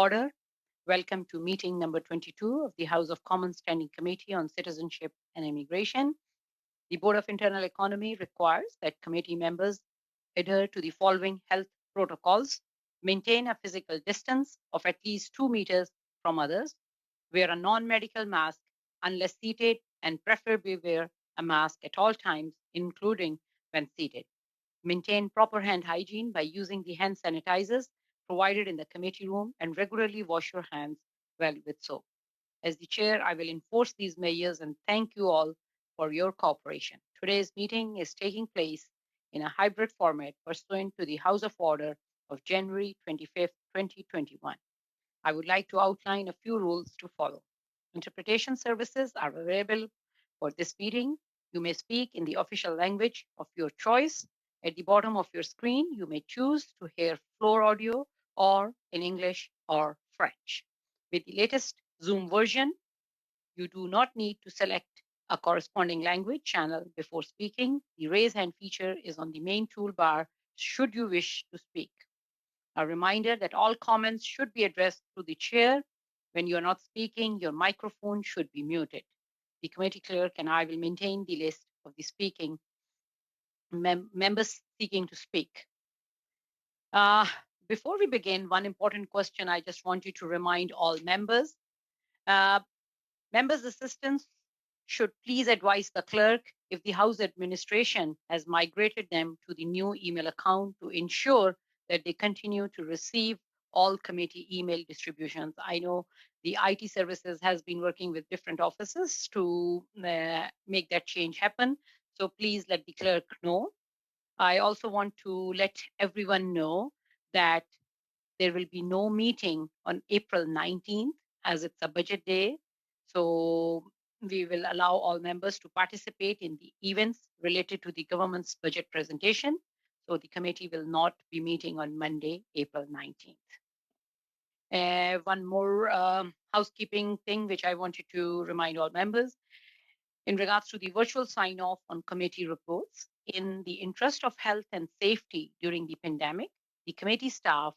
order. Welcome to meeting number 22 of the House of Commons Standing Committee on Citizenship and Immigration. The Board of Internal Economy requires that committee members adhere to the following health protocols: maintain a physical distance of at least 2 meters from others, wear a non-medical mask unless seated, and preferably wear a mask at all times, including when seated. Maintain proper hand hygiene by using the hand sanitizers provided in the committee room and regularly wash your hands well with soap. As the chair, I will enforce these measures and thank you all for your cooperation. Today's meeting is taking place in a hybrid format pursuant to the House of Order of January 25th, 2021. I would like to outline a few rules to follow. Interpretation services are available for this meeting. You may speak in the official language of your choice. At the bottom of your screen, you may choose to hear floor audio or in English or French. With the latest Zoom version, you do not need to select a corresponding language channel before speaking. The raise hand feature is on the main toolbar should you wish to speak. A reminder that all comments should be addressed to the chair. When you are not speaking, your microphone should be muted. The committee clerk and I will maintain the list of the speaking members seeking to speak. Before we begin, one important question I just want you to remind all members. Members' assistants should please advise the clerk if the House administration has migrated them to the new email account to ensure that they continue to receive all committee email distributions. I know the IT services has been working with different offices to make that change happen. So please let the clerk know. I also want to let everyone know that there will be no meeting on April 19th as it's a budget day. So we will allow all members to participate in the events related to the government's budget presentation. So the committee will not be meeting on Monday, April 19th. One more housekeeping thing which I wanted to remind all members. In regards to the virtual sign-off on committee reports, in the interest of health and safety during the pandemic, the committee staff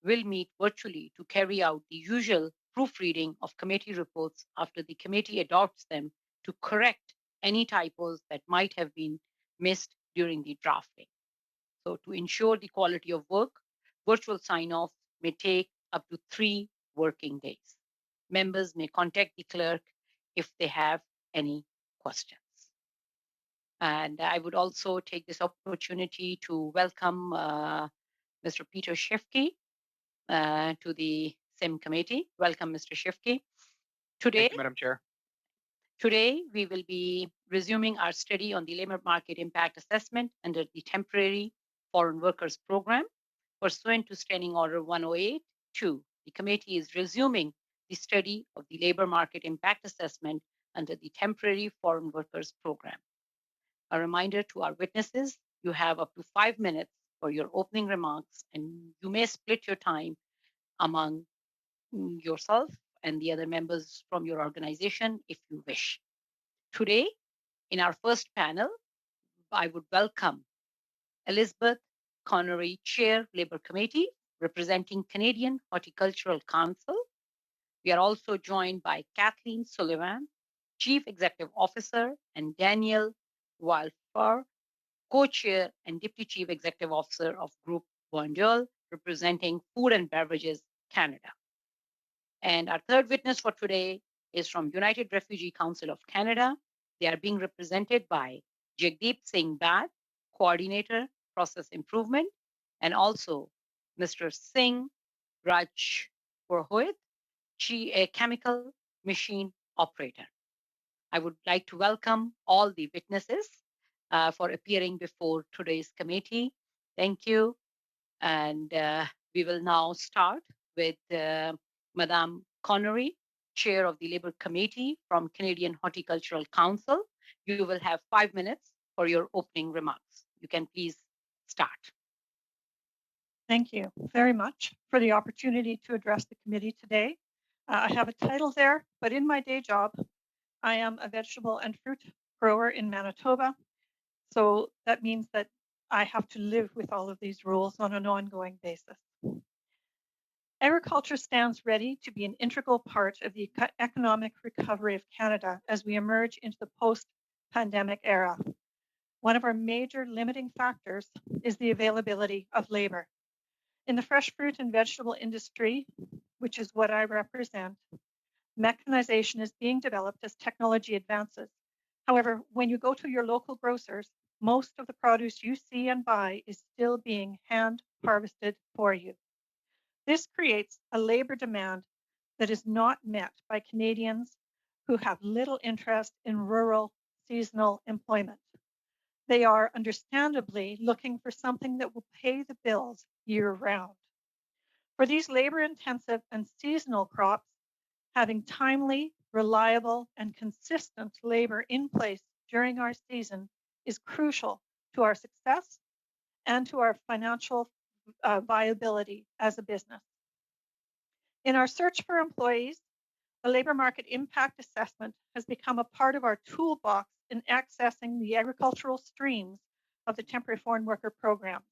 will meet virtually to carry out the usual proofreading of committee reports after the committee adopts them to correct any typos that might have been missed during the drafting. So to ensure the quality of work, virtual sign-off may take up to 3 working days. Members may contact the clerk if they have any questions. And I would also take this opportunity to welcome Mr. Peter Shifke to the CIMM committee. Welcome, Mr. Shifke. Thank you, Madam Chair. Today, we will be resuming our study on the labor market impact assessment under the Temporary Foreign Workers Program. Pursuant to Standing Order 108-2, the committee is resuming the study of the labor market impact assessment under the Temporary Foreign Workers Program. A reminder to our witnesses, you have up to 5 minutes for your opening remarks, and you may split your time among yourself and the other members from your organization if you wish. Today, in our first panel, I would welcome Elizabeth Connery, Chair, Labour Committee, representing Canadian Horticultural Council. We are also joined by Kathleen Sullivan, Chief Executive Officer, and Daniel Walfer, Co-Chair and Deputy Chief Executive Officer of Group Bonjour, representing Food and Beverages Canada. And our third witness for today is from United Refugee Council of Canada. They are being represented by Jagdeep Singh Bhatt, Coordinator, Process Improvement, and also Mr. Singh Raj Purohit, a Chemical Machine Operator. I would like to welcome all the witnesses for appearing before today's committee. Thank you. And we will now start with Madame Connery, Chair of the Labour Committee from Canadian Horticultural Council. You will have 5 minutes for your opening remarks. You can please start. Thank you very much for the opportunity to address the committee today. I have a title there, but in my day job, I am a vegetable and fruit grower in Manitoba. So that means that I have to live with all of these rules on an ongoing basis. Agriculture stands ready to be an integral part of the economic recovery of Canada as we emerge into the post-pandemic era. One of our major limiting factors is the availability of labor. In the fresh fruit and vegetable industry, which is what I represent, mechanization is being developed as technology advances. However, when you go to your local grocers, most of the produce you see and buy is still being hand harvested for you. This creates a labor demand that is not met by Canadians who have little interest in rural seasonal employment. They are understandably looking for something that will pay the bills year round. For these labor intensive and seasonal crops, having timely, reliable, and consistent labor in place during our season is crucial to our success and to our financial viability as a business. In our search for employees, the labor market impact assessment has become a part of our toolbox in accessing the agricultural streams of the temporary foreign worker programs.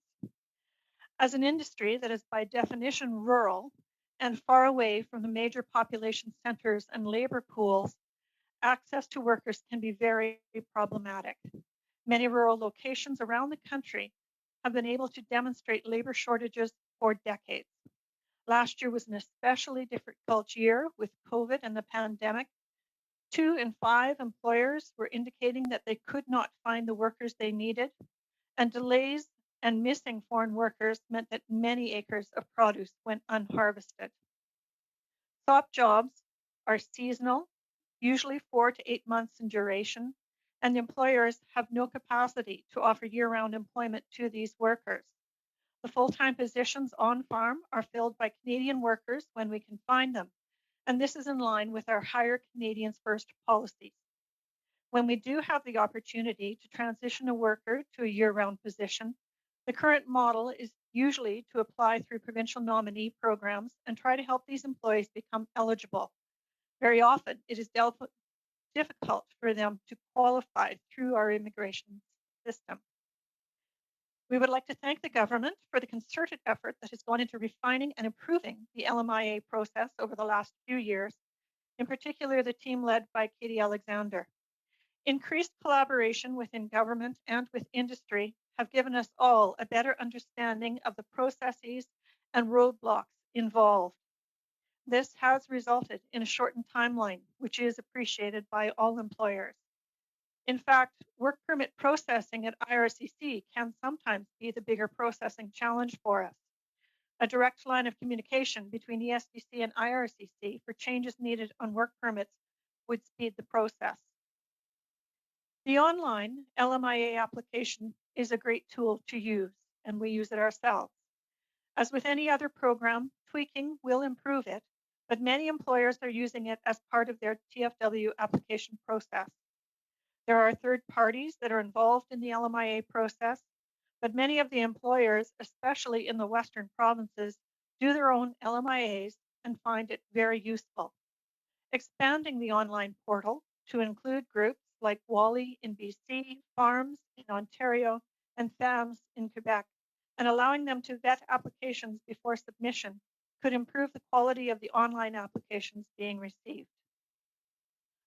As an industry that is by definition rural and far away from the major population centers and labor pools, access to workers can be very problematic. Many rural locations around the country have been able to demonstrate labor shortages for decades. Last year was an especially difficult year with COVID and the pandemic. 2 in 5 employers were indicating that they could not find the workers they needed, and delays and missing foreign workers meant that many acres of produce went unharvested. Top jobs are seasonal, usually 4 to 8 months in duration, and employers have no capacity to offer year-round employment to these workers. The full-time positions on farm are filled by Canadian workers when we can find them, and this is in line with our Hire Canadians First policies. When we do have the opportunity to transition a worker to a year-round position, the current model is usually to apply through provincial nominee programs and try to help these employees become eligible. Very often, it is difficult for them to qualify through our immigration system. We would like to thank the government for the concerted effort that has gone into refining and improving the LMIA process over the last few years, in particular the team led by Katie Alexander. Increased collaboration within government and with industry have given us all a better understanding of the processes and roadblocks involved. This has resulted in a shortened timeline, which is appreciated by all employers. In fact, work permit processing at IRCC can sometimes be the bigger processing challenge for us. A direct line of communication between the SDC and IRCC for changes needed on work permits would speed the process. The online LMIA application is a great tool to use, and we use it ourselves. As with any other program, tweaking will improve it, but many employers are using it as part of their TFW application process. There are third parties that are involved in the LMIA process, but many of the employers, especially in the Western provinces, do their own LMIAs and find it very useful. Expanding the online portal to include groups like Wally in BC, Farms in Ontario, and FAMS in Quebec, and allowing them to vet applications before submission could improve the quality of the online applications being received.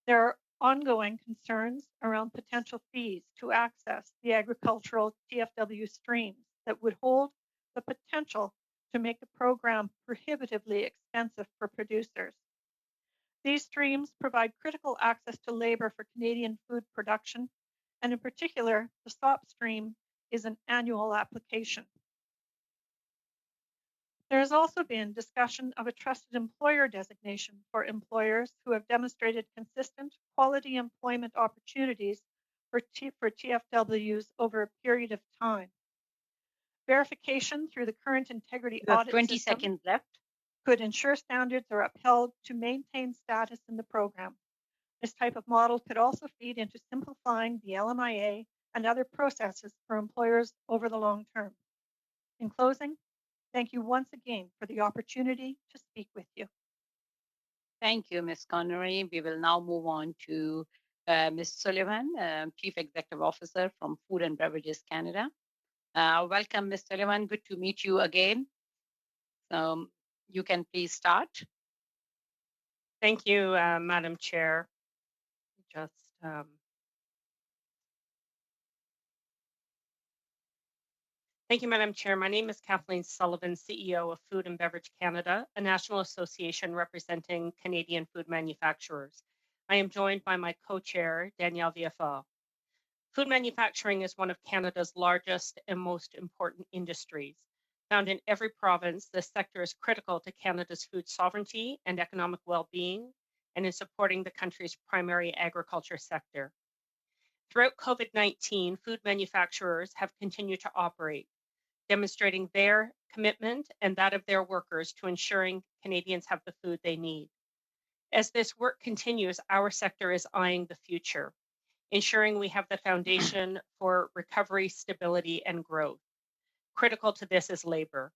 There are ongoing concerns around potential fees to access the agricultural TFW streams that would hold the potential to make the program prohibitively expensive for producers. These streams provide critical access to labor for Canadian food production, and in particular, the SOP stream is an annual application. There has also been discussion of a trusted employer designation for employers who have demonstrated consistent quality employment opportunities for TFWs over a period of time. Verification through the current integrity audit 20 system seconds left. Could ensure standards are upheld to maintain status in the program. This type of model could also feed into simplifying the LMIA and other processes for employers over the long term. In closing, thank you once again for the opportunity to speak with you. Thank you, Ms. Connery. We will now move on to Ms. Sullivan, Chief Executive Officer from Food and Beverages Canada. Welcome, Ms. Sullivan. Good to meet you again. You can please start. Thank you, Madam Chair. Just Thank you, Madam Chair. My name is Kathleen Sullivan, CEO of Food and Beverage Canada, a national association representing Canadian food manufacturers. I am joined by my co-chair, Danielle Viafort. Food manufacturing is one of Canada's largest and most important industries. Found in every province, this sector is critical to Canada's food sovereignty and economic well-being, and in supporting the country's primary agriculture sector. Throughout COVID-19, food manufacturers have continued to operate, demonstrating their commitment and that of their workers to ensuring Canadians have the food they need. As this work continues, our sector is eyeing the future, ensuring we have the foundation for recovery, stability, and growth. Critical to this is labor.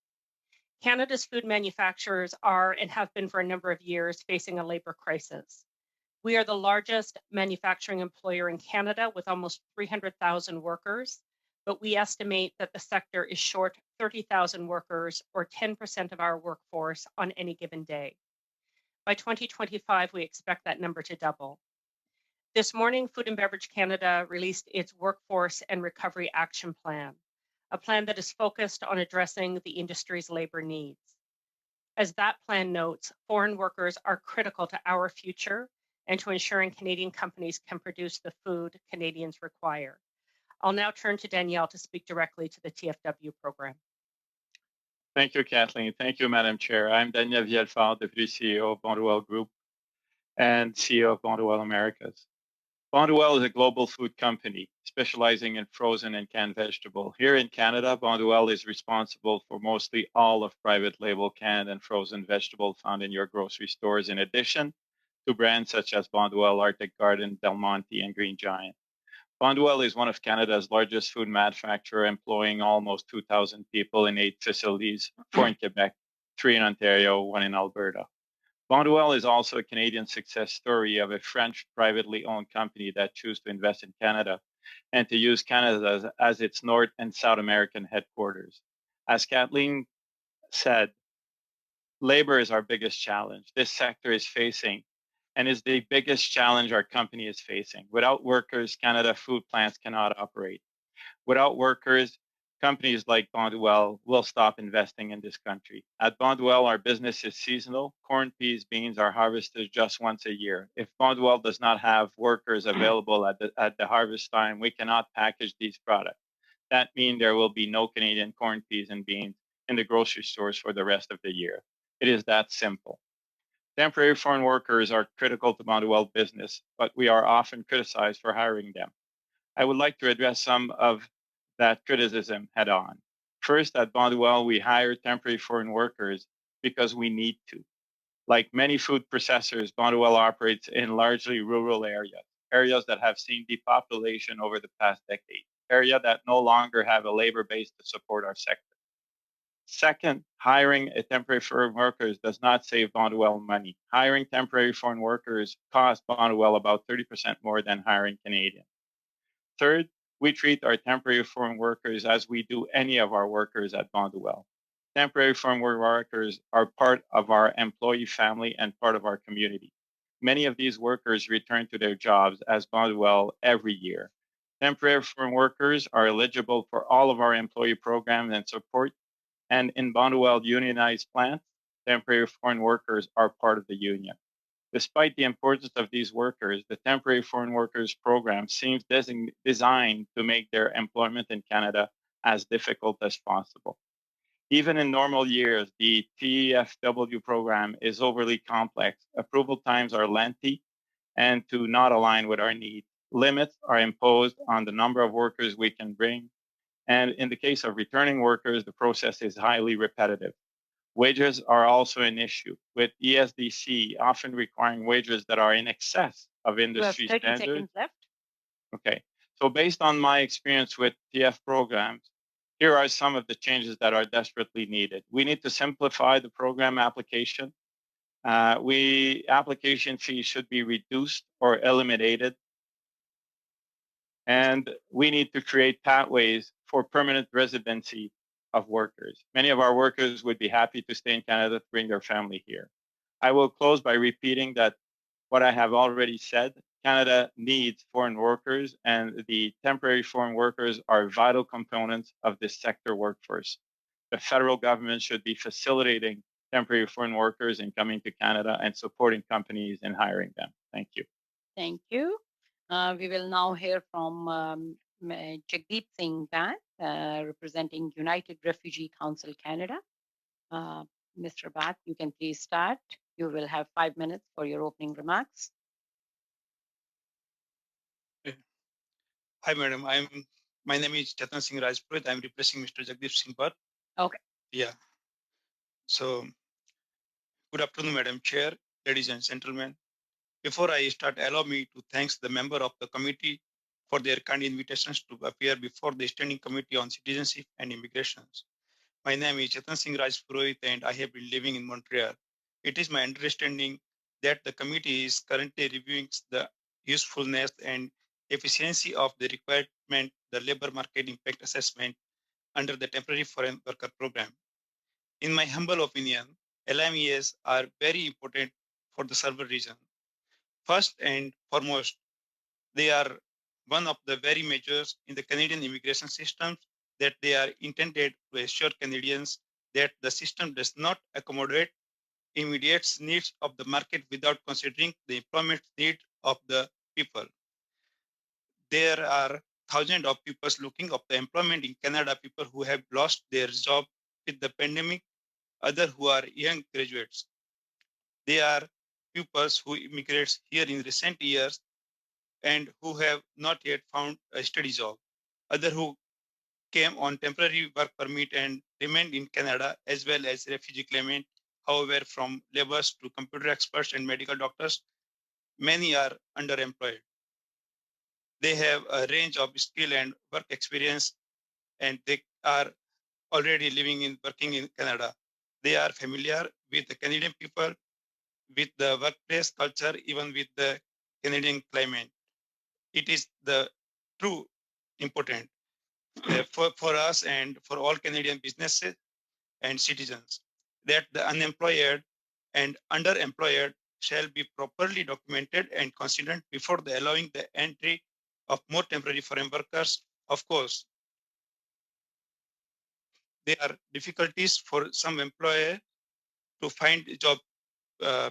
Canada's food manufacturers are and have been for a number of years facing a labor crisis. We are the largest manufacturing employer in Canada with almost 300,000 workers, but we estimate that the sector is short 30,000 workers, or 10% of our workforce on any given day. By 2025, we expect that number to double. This morning, Food and Beverage Canada released its Workforce and Recovery Action Plan, a plan that is focused on addressing the industry's labor needs. As that plan notes, foreign workers are critical to our future and to ensuring Canadian companies can produce the food Canadians require. I'll now turn to Danielle to speak directly to the TFW program. Thank you, Kathleen. Thank you, Madam Chair. I'm Daniel Viafort, Deputy CEO of Bonduelle Group and CEO of Bonduelle Americas. Bonduelle is a global food company specializing in frozen and canned vegetable. Here in Canada, Bonduelle is responsible for mostly all of private label canned and frozen vegetable found in your grocery stores, in addition to brands such as Bonduelle, Arctic Garden, Del Monte, and Green Giant. Bonduelle is one of Canada's largest food manufacturer, employing almost 2,000 people in 8 facilities, 4 in Quebec, 3 in Ontario, 1 in Alberta. Bonduelle is also a Canadian success story of a French privately owned company that chose to invest in Canada and to use Canada as its North and South American headquarters. As Kathleen said, labor is our biggest challenge this sector is facing, and is the biggest challenge our company is facing. Without workers, Canada food plants cannot operate. Without workers, companies like Bonduelle will stop investing in this country. At Bonduelle, our business is seasonal. Corn, peas, beans are harvested just once a year. If Bonduelle does not have workers available at the harvest time, we cannot package these products. That means there will be no Canadian corn, peas, and beans in the grocery stores for the rest of the year. It is that simple. Temporary foreign workers are critical to Bonduelle business, but we are often criticized for hiring them. I would like to address some of that criticism head on. First, at Bonduelle, we hire temporary foreign workers because we need to. Like many food processors, Bonduelle operates in largely rural areas that have seen depopulation over the past decade, areas that no longer have a labor base to support our sector. Second, hiring a temporary foreign workers does not save Bonduelle money. Hiring temporary foreign workers costs Bonduelle about 30% more than hiring Canadians. Third, we treat our temporary foreign workers as we do any of our workers at Bonduelle. Temporary foreign workers are part of our employee family and part of our community. Many of these workers return to their jobs as Bonduelle every year. Temporary foreign workers are eligible for all of our employee programs and support, and in Bonduelle unionized plants, temporary foreign workers are part of the union. Despite the importance of these workers, the temporary foreign workers program seems designed to make their employment in Canada as difficult as possible. Even in normal years, the TFW program is overly complex. Approval times are lengthy and do not align with our needs. Limits are imposed on the number of workers we can bring. And in the case of returning workers, the process is highly repetitive. Wages are also an issue, with ESDC often requiring wages that are in excess of industry you have 30 standards. seconds left. Okay, so based on my experience with TF programs, here are some of the changes that are desperately needed. We need to simplify the program application. Application fees should be reduced or eliminated. And we need to create pathways for permanent residency of workers. Many of our workers would be happy to stay in Canada to bring their family here. I will close by repeating that what I have already said, Canada needs foreign workers, and the temporary foreign workers are vital components of this sector workforce. The federal government should be facilitating temporary foreign workers in coming to Canada and supporting companies in hiring them. Thank you. Thank you. We will now hear from Jagdeep Singh Bhatt, representing United Refugee Council Canada. Mr. Bhatt, you can please start. You will have 5 minutes for your opening remarks. Hi, madam. My name is Chetan Singh Rajput. I'm replacing Mr. Jagdeep Singh Bhatt. Okay. Yeah. So, good afternoon, Madam Chair, ladies and gentlemen. Before I start, allow me to thank the member of the committee for their kind invitations to appear before the Standing Committee on Citizenship and Immigrations. My name is Chetan Singh Rajput, and I have been living in Montreal. It is my understanding that the committee is currently reviewing the usefulness and efficiency of the requirement, the labor market impact assessment under the temporary foreign worker program. In my humble opinion, LMEs are very important for the several reasons. First and foremost, they are one of the very measures in the Canadian immigration system that they are intended to assure Canadians that the system does not accommodate immediate needs of the market without considering the employment need of the people. There are thousands of people looking up the employment in Canada, people who have lost their job with the pandemic, others who are young graduates. They are pupils who immigrated here in recent years and who have not yet found a steady job. Others who came on temporary work permit and remained in Canada, as well as refugee claimant. However, from laborers to computer experts and medical doctors, many are underemployed. They have a range of skill and work experience, and they are already living in working in Canada. They are familiar with the Canadian people, with the workplace culture, even with the Canadian climate. It is the true important for us and for all Canadian businesses and citizens that the unemployed and underemployed shall be properly documented and considered before the allowing the entry of more temporary foreign workers. Of course, there are difficulties for some employer to find job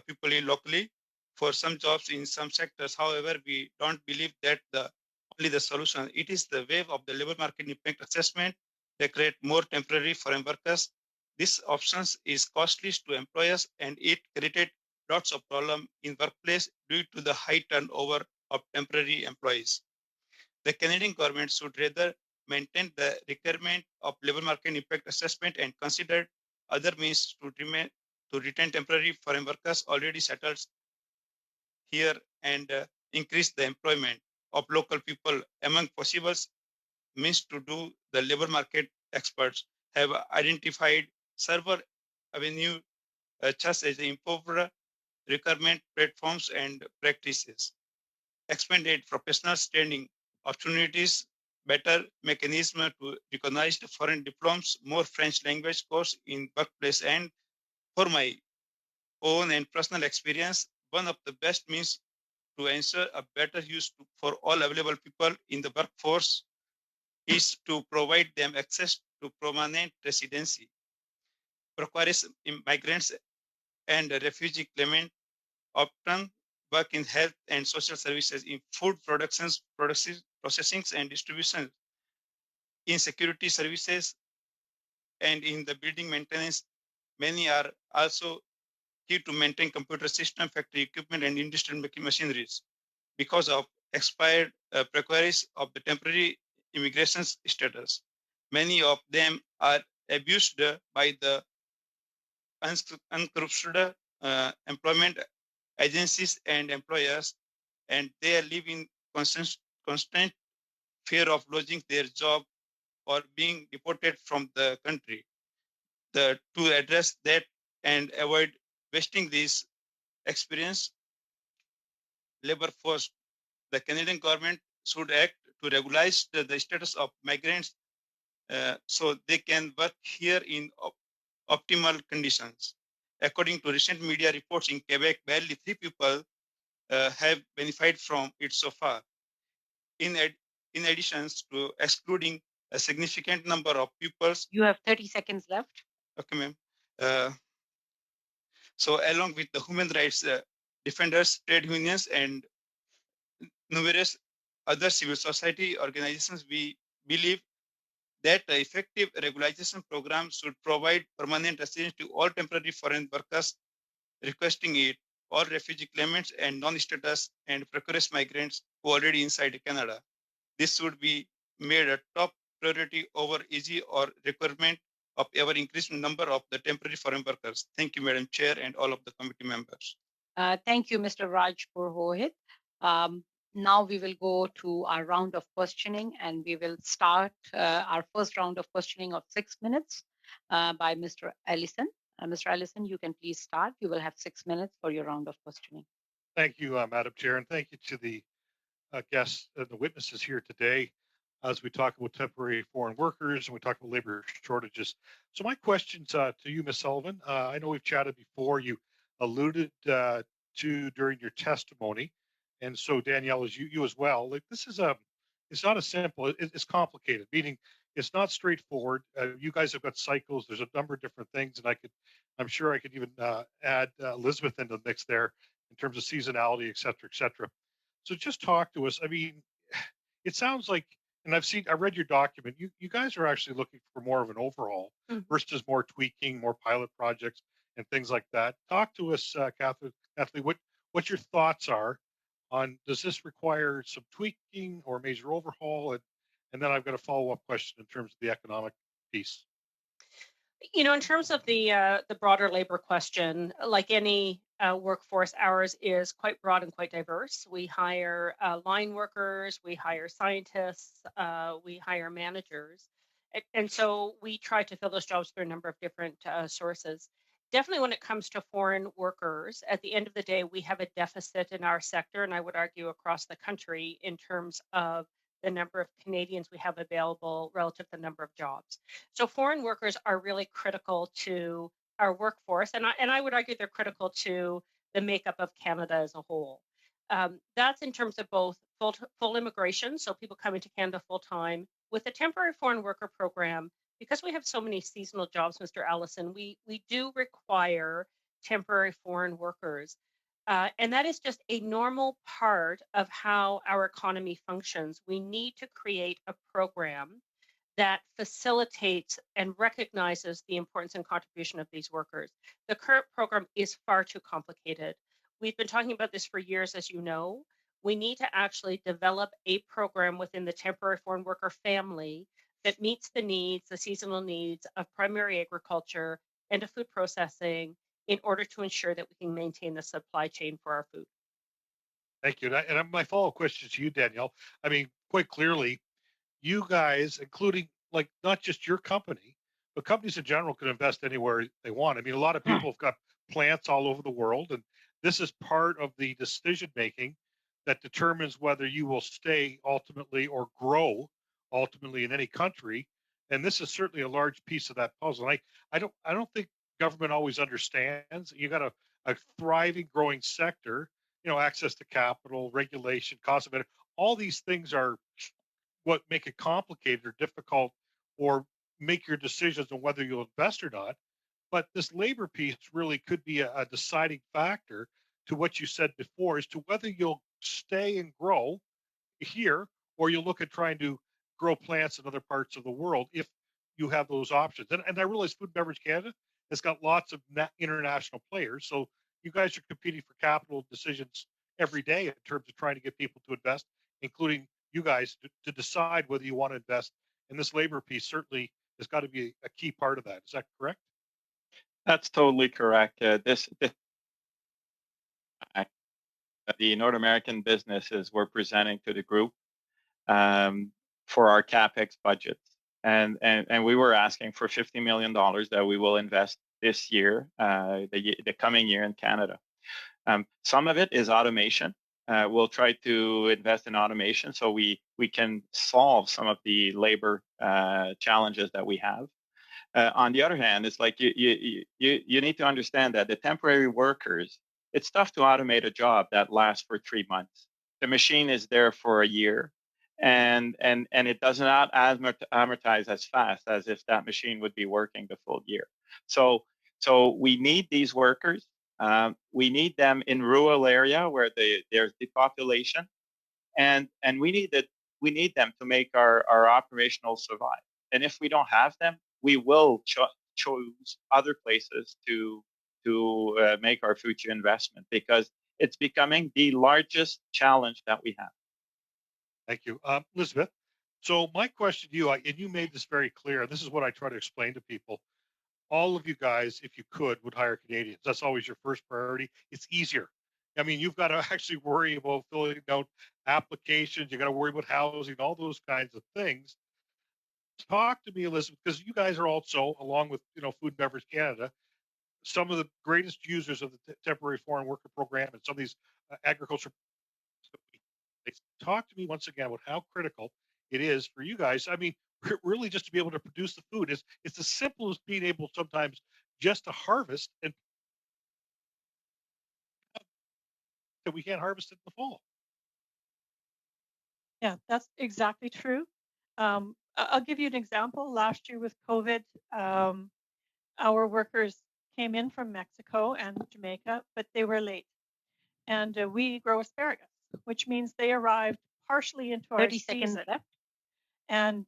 people in locally for some jobs in some sectors. However, we don't believe that only the solution. It is the wave of the labor market impact assessment that create more temporary foreign workers. This option is costly to employers, and it created lots of problem in workplace due to the high turnover of temporary employees. The Canadian government should rather maintain the requirement of labor market impact assessment and consider other means to retain temporary foreign workers already settled here and increase the employment of local people. Among possible means to do, the labor market experts have identified several avenues such as improved requirement platforms and practices, expanded professional training opportunities, better mechanism to recognize the foreign diplomas, more French language course in workplace. And for my own and personal experience, one of the best means to ensure a better use for all available people in the workforce is to provide them access to permanent residency. Precarious migrants and refugee claimants often work in health and social services, in food productions, processing and distribution, in security services, and in the building maintenance. Many are also key to maintain computer system, factory equipment, and industrial machineries. Because of expired precarious of the temporary immigration status, many of them are abused by the uncorrupted employment agencies and employers, and they live in constant fear of losing their job or being deported from the country. To address that and avoid wasting this experience labor force, the Canadian government should act to regularize the status of migrants so they can work here in optimal conditions. According to recent media reports in Quebec, barely 3 people have benefited from it so far. In addition to excluding a significant number of pupils. You have 30 seconds left. Okay, ma'am. So along with the human rights defenders, trade unions, and numerous other civil society organizations, we believe that the effective regularization program should provide permanent residence to all temporary foreign workers requesting it, all refugee claimants and non-status and precarious migrants who are already inside Canada. This should be made a top priority over easy or requirement of ever increasing number of the temporary foreign workers. Thank you, Madam Chair, and all of the committee members. Thank you, Mr. Raj Purohit. Now we will go to our round of questioning, and we will start our first round of questioning of 6 minutes by Mr. Ellison. Mr. Ellison, you can please start. You will have 6 minutes for your round of questioning. Thank you, Madam Chair, and thank you to the guests and the witnesses here today as we talk about temporary foreign workers and we talk about labor shortages. So my questions to you, Ms. Sullivan, I know we've chatted before. You alluded to during your testimony, and so Danielle, as you as well. Like this is it's not as simple. It's complicated. Meaning, it's not straightforward. You guys have got cycles. There's a number of different things, and I'm sure I could even add Elizabeth into the mix there in terms of seasonality, et cetera, et cetera. So just talk to us. I mean, it sounds like, and I read your document. You guys are actually looking for more of an overhaul versus more tweaking, more pilot projects and things like that. Talk to us, Kathleen, what your thoughts are on, does this require some tweaking or major overhaul? And then I've got a follow-up question in terms of the economic piece. You know, in terms of the broader labor question, like any workforce, ours is quite broad and quite diverse. We hire line workers, we hire scientists, we hire managers. And so we try to fill those jobs through a number of different sources. Definitely when it comes to foreign workers, at the end of the day, we have a deficit in our sector, and I would argue across the country in terms of the number of Canadians we have available relative to the number of jobs. So foreign workers are really critical to our workforce, and I would argue they're critical to the makeup of Canada as a whole. That's in terms of both full immigration, so people coming to Canada full time. With the temporary foreign worker program, because we have so many seasonal jobs, Mr. Ellison, we do require temporary foreign workers. And that is just a normal part of how our economy functions. We need to create a program that facilitates and recognizes the importance and contribution of these workers. The current program is far too complicated. We've been talking about this for years, as you know. We need to actually develop a program within the temporary foreign worker family that meets the needs, the seasonal needs of primary agriculture and of food processing in order to ensure that we can maintain the supply chain for our food. Thank you. And my follow-up question to you, Danielle. I mean, quite clearly, you guys, including like not just your company, but companies in general can invest anywhere they want. I mean, a lot of people have got plants all over the world, and this is part of the decision making that determines whether you will stay ultimately or grow ultimately in any country. And this is certainly a large piece of that puzzle. And I don't think government always understands. You got a thriving, growing sector, access to capital, regulation, cost of it. All these things are what make it complicated or difficult or make your decisions on whether you'll invest or not. But this labor piece really could be a deciding factor to what you said before as to whether you'll stay and grow here or you'll look at trying to grow plants in other parts of the world if you have those options. And I realize Food and Beverage Canada has got lots of international players. So you guys are competing for capital decisions every day in terms of trying to get people to invest, including you guys to decide whether you want to invest. And this labor piece certainly has got to be a key part of that. Is that correct? That's totally correct. The North American businesses we're presenting to the group for our CapEx budgets. And we were asking for $50 million that we will invest this year, the coming year in Canada. Some of it is automation. we'll try to invest in automation so we can solve some of the labor challenges that we have. On the other hand, it's like you need to understand that the temporary workers, it's tough to automate a job that lasts for 3 months. The machine is there for a year, and it does not amortize as fast as if that machine would be working the full year. So we need these workers. We need them in rural area where there's depopulation, and we need them to make our operational survive. And if we don't have them, we will choose other places to make our future investment, because it's becoming the largest challenge that we have. Thank you. Elizabeth, so my question to you, and you made this very clear, this is what I try to explain to people. All of you guys, if you could, would hire Canadians. That's always your first priority. It's easier. I mean, you've got to actually worry about filling out applications. You got to worry about housing, all those kinds of things. Talk to me, Elizabeth, because you guys are also, along with Food and Beverage Canada, some of the greatest users of the temporary foreign worker program and some of these agriculture. Talk to me once again about how critical it is for you guys. I mean, really just to be able to produce the food. It's as simple as being able sometimes just to harvest, and that we can't harvest it in the fall. Yeah, that's exactly true. I'll give you an example. Last year with COVID, our workers came in from Mexico and Jamaica, but they were late. And we grow asparagus, which means they arrived partially into our 30 seconds season. left. And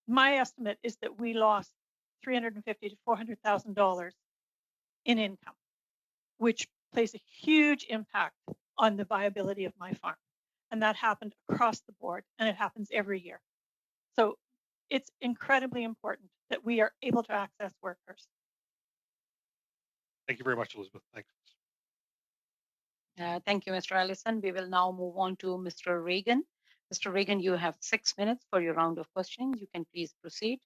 my estimate is that we lost $350,000 to $400,000 in income, which plays a huge impact on the viability of my farm. And that happened across the board, and it happens every year. So it's incredibly important that we are able to access workers. Thank you very much, Elizabeth. Thanks. Thank you, Mr. Allison. We will now move on to Mr. Reagan. Mr. Reagan, you have 6 minutes for your round of questioning. You can please proceed.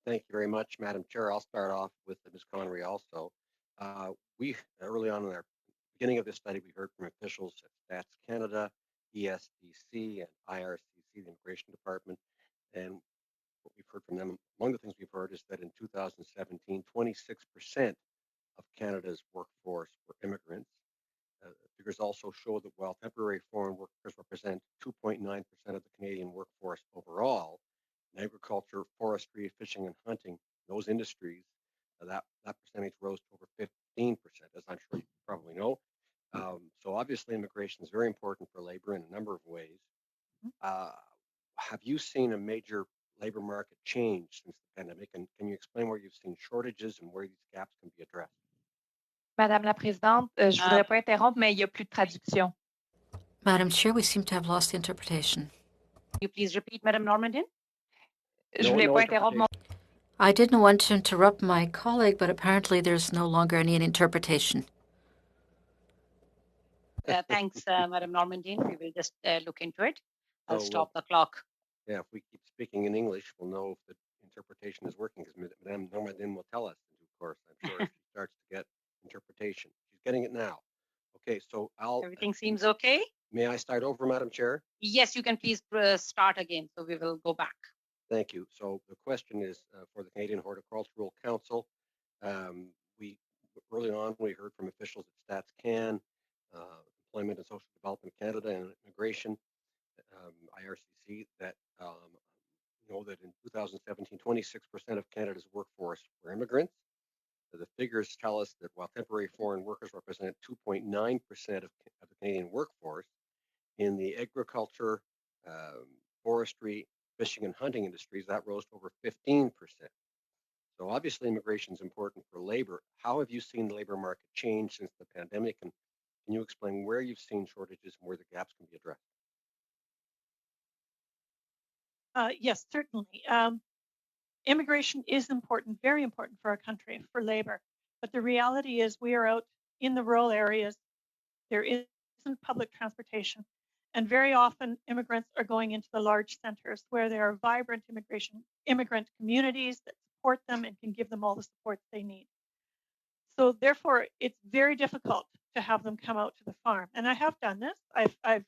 Thank you very much, Madam Chair. I'll start off with Ms. Connery also. We, early on in our beginning of this study, we heard from officials at Stats Canada, ESDC, and IRCC, the Immigration Department. And what we've heard from them, among the things we've heard is that in 2017, 26% of Canada's workforce were immigrants. Figures also show that while temporary foreign workers represent 2.9% of the Canadian workforce overall, in agriculture, forestry, fishing, and hunting, those industries, that percentage rose to over 15%, as I'm sure you probably know. So obviously, immigration is very important for labor in a number of ways. Have you seen a major labor market change since the pandemic? And can you explain where you've seen shortages and where these gaps can be addressed? Madame la Présidente, je voudrais pas interrompre, mais il n'y a plus de traduction. Madam Chair, we seem to have lost interpretation. You please repeat, Madam Normandin. Je voulais pas interrompre mon... I didn't want to interrupt my colleague, but apparently there's no longer any interpretation. Thanks, Madam Normandin. We will just look into it. I'll So, stop the clock. Yeah, if we keep speaking in English, we'll know if the interpretation is working, because Madame Normandin will tell us in due course, I'm sure, if she starts to get interpretation. She's getting it now. Okay, so Everything seems okay? May I start over, Madam Chair? Yes, you can please start again. So we will go back. Thank you. So the question is for the Canadian Horticultural Council. We early on we heard from officials at Stats Can, Employment and Social Development Canada, and Immigration, IRCC, that know that in 2017, 26% of Canada's workforce were immigrants. The figures tell us that while temporary foreign workers represent 2.9% of the Canadian workforce, in the agriculture, forestry, fishing, and hunting industries, that rose to over 15%. So obviously, immigration is important for labor. How have you seen the labor market change since the pandemic? And can you explain where you've seen shortages and where the gaps can be addressed? Yes, certainly. Immigration is important, very important for our country, for labor. But the reality is we are out in the rural areas. There isn't public transportation. And very often immigrants are going into the large centers where there are vibrant immigrant communities that support them and can give them all the support they need. So therefore, it's very difficult to have them come out to the farm. And I have done this. I've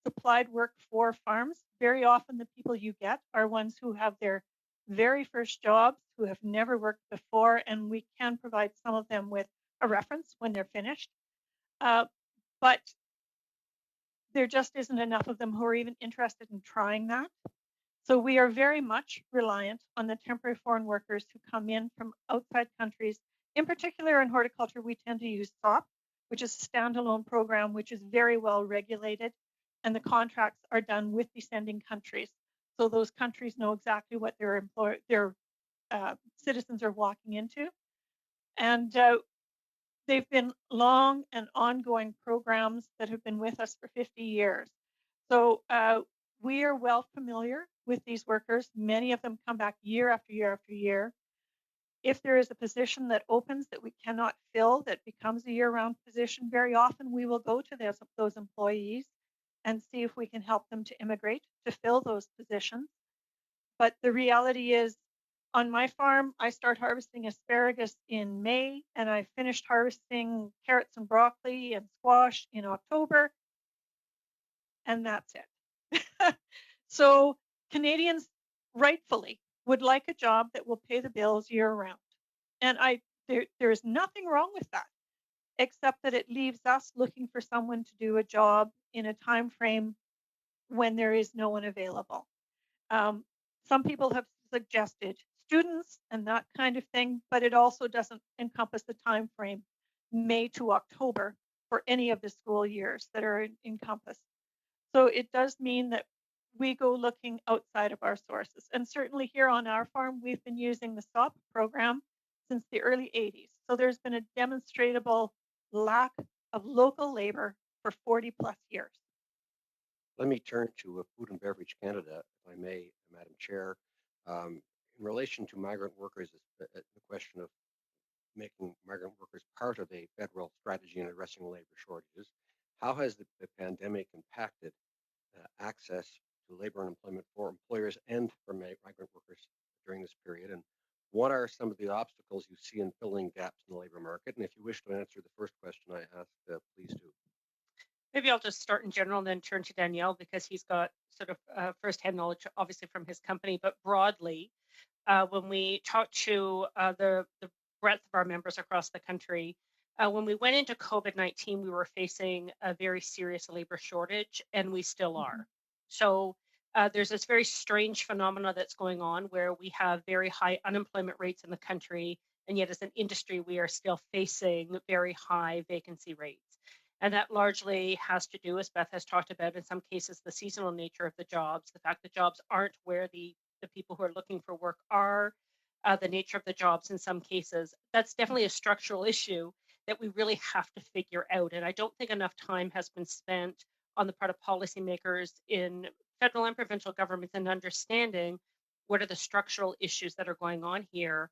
supplied work for farms. Very often the people you get are ones who have their very first jobs, who have never worked before, and we can provide some of them with a reference when they're finished. But there just isn't enough of them who are even interested in trying that. So we are very much reliant on the temporary foreign workers who come in from outside countries. In particular, in horticulture, we tend to use SOP, which is a standalone program, which is very well regulated, and the contracts are done with the sending countries. So those countries know exactly what their citizens are walking into. And they've been long and ongoing programs that have been with us for 50 years. So we are well familiar with these workers. Many of them come back year after year after year. If there is a position that opens that we cannot fill that becomes a year-round position, very often we will go to those employees and see if we can help them to immigrate to fill those positions. But the reality is, on my farm, I start harvesting asparagus in May, and I finished harvesting carrots and broccoli and squash in October, and that's it. So Canadians rightfully would like a job that will pay the bills year round. And there is nothing wrong with that, except that it leaves us looking for someone to do a job in a time frame when there is no one available. Some people have suggested students and that kind of thing, but it also doesn't encompass the time frame May to October for any of the school years that are encompassed. So it does mean that we go looking outside of our sources. And certainly here on our farm, we've been using the SOP program since the early 80s. So there's been a demonstrable lack of local labor for 40 plus years. Let me turn to Food and Beverage Canada, if I may, Madam Chair. In relation to migrant workers, the question of making migrant workers part of a federal strategy in addressing labor shortages. How has the pandemic impacted access to labor and employment for employers and for migrant workers during this period? And what are some of the obstacles you see in filling gaps in the labor market? And if you wish to answer the first question I asked, please do. Maybe I'll just start in general and then turn to Danielle because he's got sort of firsthand knowledge, obviously from his company, but broadly, when we talk to the breadth of our members across the country, when we went into COVID-19, we were facing a very serious labor shortage, and we still are. So there's this very strange phenomena that's going on where we have very high unemployment rates in the country, and yet as an industry, we are still facing very high vacancy rates. And that largely has to do, as Beth has talked about, in some cases, the seasonal nature of the jobs, the fact that jobs aren't where the people who are looking for work are, the nature of the jobs in some cases. That's definitely a structural issue that we really have to figure out. And I don't think enough time has been spent on the part of policymakers in federal and provincial governments in understanding what are the structural issues that are going on here.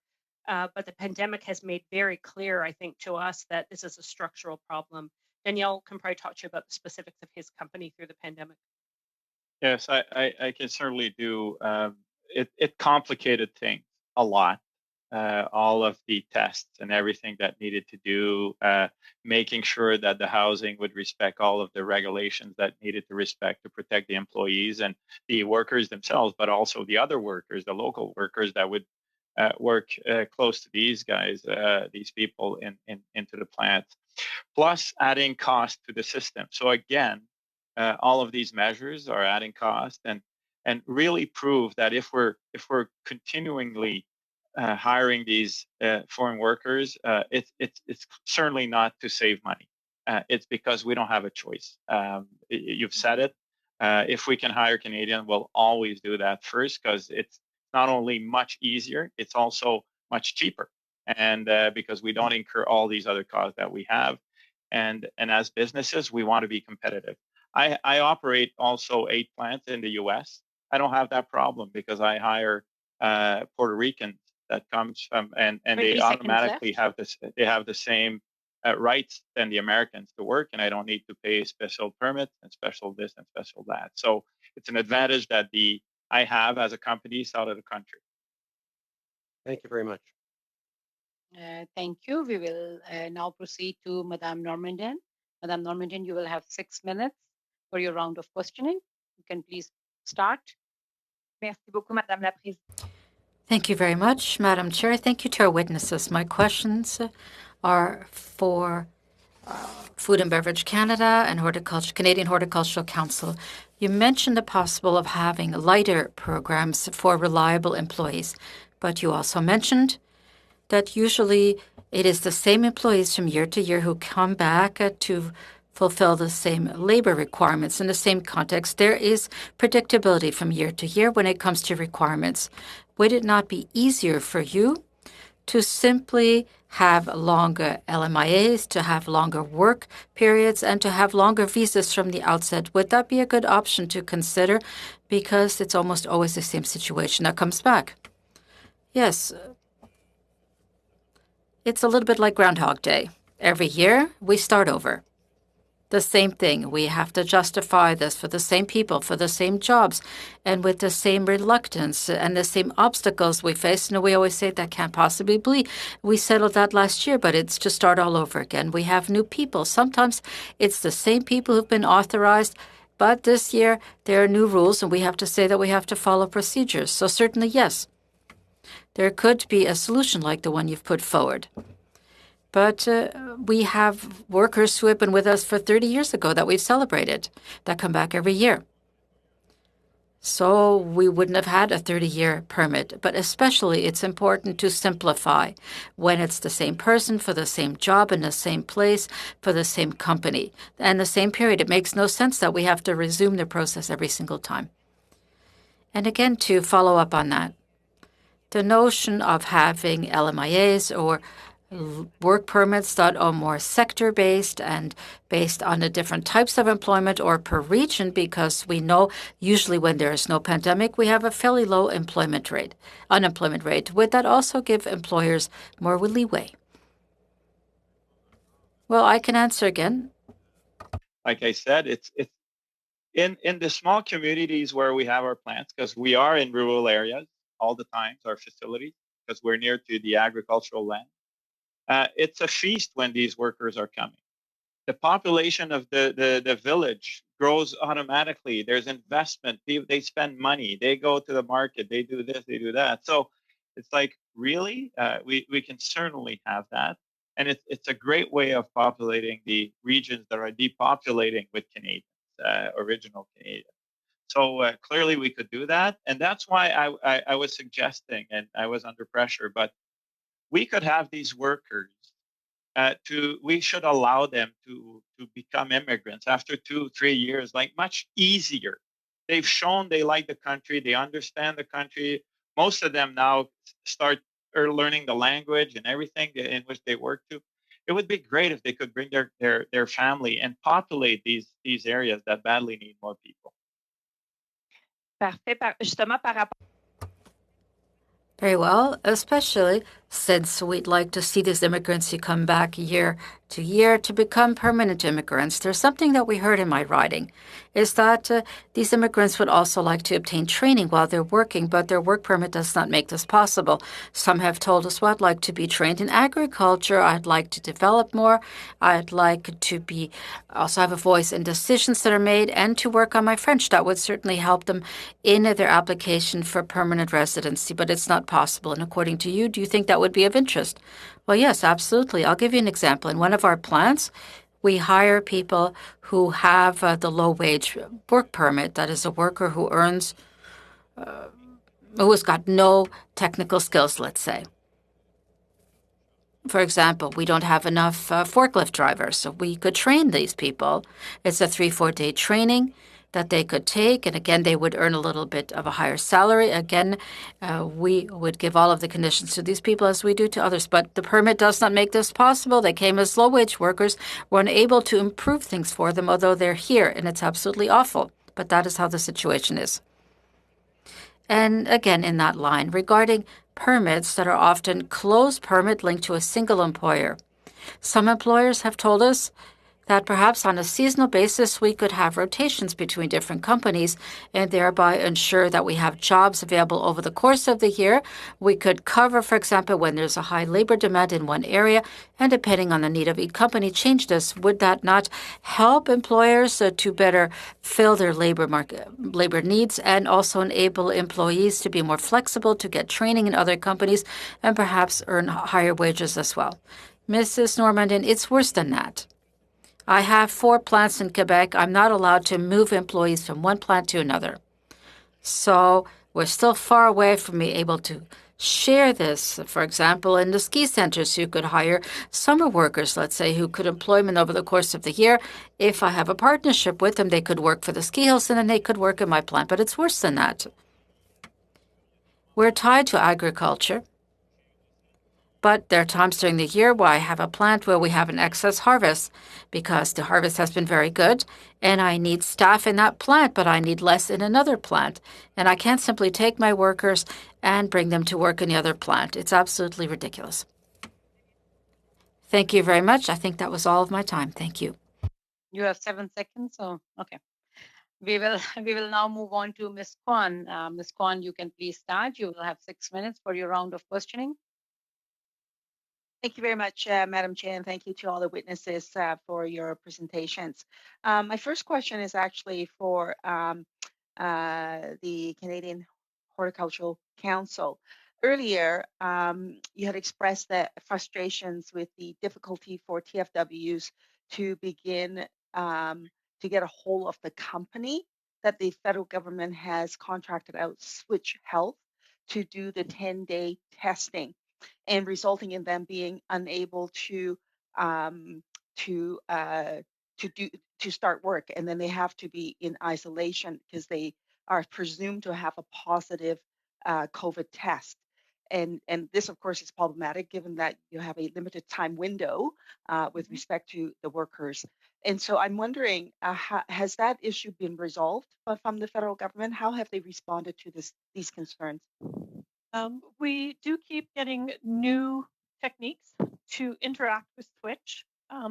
But the pandemic has made very clear, I think, to us that this is a structural problem. Danielle can probably talk to you about the specifics of his company through the pandemic. Yes, I can certainly do. It complicated things a lot. All of the tests and everything that needed to do, making sure that the housing would respect all of the regulations that needed to respect to protect the employees and the workers themselves, but also the other workers, the local workers that would work close to these guys, these people into the plant, plus adding cost to the system. So again, all of these measures are adding cost and really prove that if we're continually hiring these foreign workers, it's certainly not to save money. It's because we don't have a choice. You've said it. If we can hire Canadian, we'll always do that first because it's not only much easier, it's also much cheaper. And because we don't incur all these other costs that we have. And as businesses, we want to be competitive. I operate also 8 plants in the US. I don't have that problem because I hire Puerto Ricans that comes from, and they automatically have this, they have the same rights than the Americans to work, and I don't need to pay special permits and special this and special that. So it's an advantage that I have as a company out of the country. Thank you very much. Thank you. We will now proceed to Madame Normandin. Madame Normandin, you will have 6 minutes for your round of questioning. You can please start. Merci beaucoup, Madame la Présidente. Thank you very much, Madam Chair. Thank you to our witnesses. My questions are for Food and Beverage Canada and Canadian Horticultural Council. You mentioned the possible of having lighter programs for reliable employees, but you also mentioned that usually it is the same employees from year to year who come back to fulfill the same labor requirements. In the same context, there is predictability from year to year when it comes to requirements. Would it not be easier for you to simply have longer LMIAs, to have longer work periods, and to have longer visas from the outset? Would that be a good option to consider? Because it's almost always the same situation that comes back. Yes, it's a little bit like Groundhog Day. Every year, we start over. The same thing. We have to justify this for the same people, for the same jobs, and with the same reluctance and the same obstacles we face. And we always say that can't possibly be. We settled that last year, but it's to start all over again. We have new people. Sometimes it's the same people who've been authorized, but this year there are new rules, and we have to say that we have to follow procedures. So certainly, yes, there could be a solution like the one you've put forward. But we have workers who have been with us for 30 years ago that we've celebrated that come back every year. So we wouldn't have had a 30-year permit. But especially it's important to simplify when it's the same person for the same job in the same place for the same company and the same period. It makes no sense that we have to resume the process every single time. And again, to follow up on that, the notion of having LMIAs or work permits that are more sector-based and based on the different types of employment or per region, because we know usually when there is no pandemic, we have a fairly low unemployment rate. Would that also give employers more leeway? Well, I can answer again. Like I said, it's in the small communities where we have our plants, because we are in rural areas all the time, our facilities, because we're near to the agricultural land. It's a feast when these workers are coming. The population of the village grows automatically. There's investment. They spend money. They go to the market. They do this. They do that. So it's like, really, we can certainly have that. And it's a great way of populating the regions that are depopulating with Canadians, original Canadians. So clearly we could do that. And that's why I was suggesting, and I was under pressure, but we could have these workers we should allow them to become immigrants after 2-3 years, like much easier. They've shown they like the country, they understand the country. Most of them now start learning the language and everything in which they work to. It would be great if they could bring their family and populate these areas that badly need more people. Parfait. Justement, par rapport. Very well, especially since we'd like to see these immigrants who come back year to year to become permanent immigrants. There's something that we heard in my writing, is that these immigrants would also like to obtain training while they're working, but their work permit does not make this possible. Some have told us, well, I'd like to be trained in agriculture, I'd like to develop more, I'd like to also have a voice in decisions that are made, and to work on my French. That would certainly help them in their application for permanent residency, but it's not possible. And according to you, do you think that would be of interest? Well, yes, absolutely. I'll give you an example. In one of our plants, we hire people who have the low-wage work permit. That is a worker who earns, who has got no technical skills, let's say. For example, we don't have enough forklift drivers, so we could train these people. It's a 3-4 day training that they could take, and again, they would earn a little bit of a higher salary. Again, we would give all of the conditions to these people as we do to others, but the permit does not make this possible. They came as low-wage workers. We're unable to improve things for them, although they're here, and it's absolutely awful. But that is how the situation is. And again, in that line, regarding permits that are often closed permit linked to a single employer. Some employers have told us that perhaps on a seasonal basis we could have rotations between different companies and thereby ensure that we have jobs available over the course of the year. We could cover, for example, when there's a high labor demand in one area, and depending on the need of each company, change this. Would that not help employers to better fill their labor needs and also enable employees to be more flexible, to get training in other companies, and perhaps earn higher wages as well? Mrs. Normandin, it's worse than that. I have 4 plants in Quebec. I'm not allowed to move employees from one plant to another. So we're still far away from being able to share this. For example, in the ski centers, you could hire summer workers, let's say, who could employ them over the course of the year. If I have a partnership with them, they could work for the ski hills and then they could work in my plant. But it's worse than that. We're tied to agriculture. But there are times during the year where I have a plant where we have an excess harvest because the harvest has been very good and I need staff in that plant, but I need less in another plant. And I can't simply take my workers and bring them to work in the other plant. It's absolutely ridiculous. Thank you very much. I think that was all of my time. Thank you. You have 7 seconds, so okay. We will now move on to Ms. Kwan. Ms. Kwan, you can please start. You will have 6 minutes for your round of questioning. Thank you very much, Madam Chair, and thank you to all the witnesses for your presentations. My first question is actually for the Canadian Horticultural Council. Earlier, you had expressed the frustrations with the difficulty for TFWs to begin to get a hold of the company that the federal government has contracted out, Switch Health, to do the 10-day testing, and resulting in them being unable to start work, and then they have to be in isolation because they are presumed to have a positive COVID test. And this, of course, is problematic given that you have a limited time window with respect to the workers. And so I'm wondering, has that issue been resolved from the federal government? How have they responded to these concerns? We do keep getting new techniques to interact with Switch.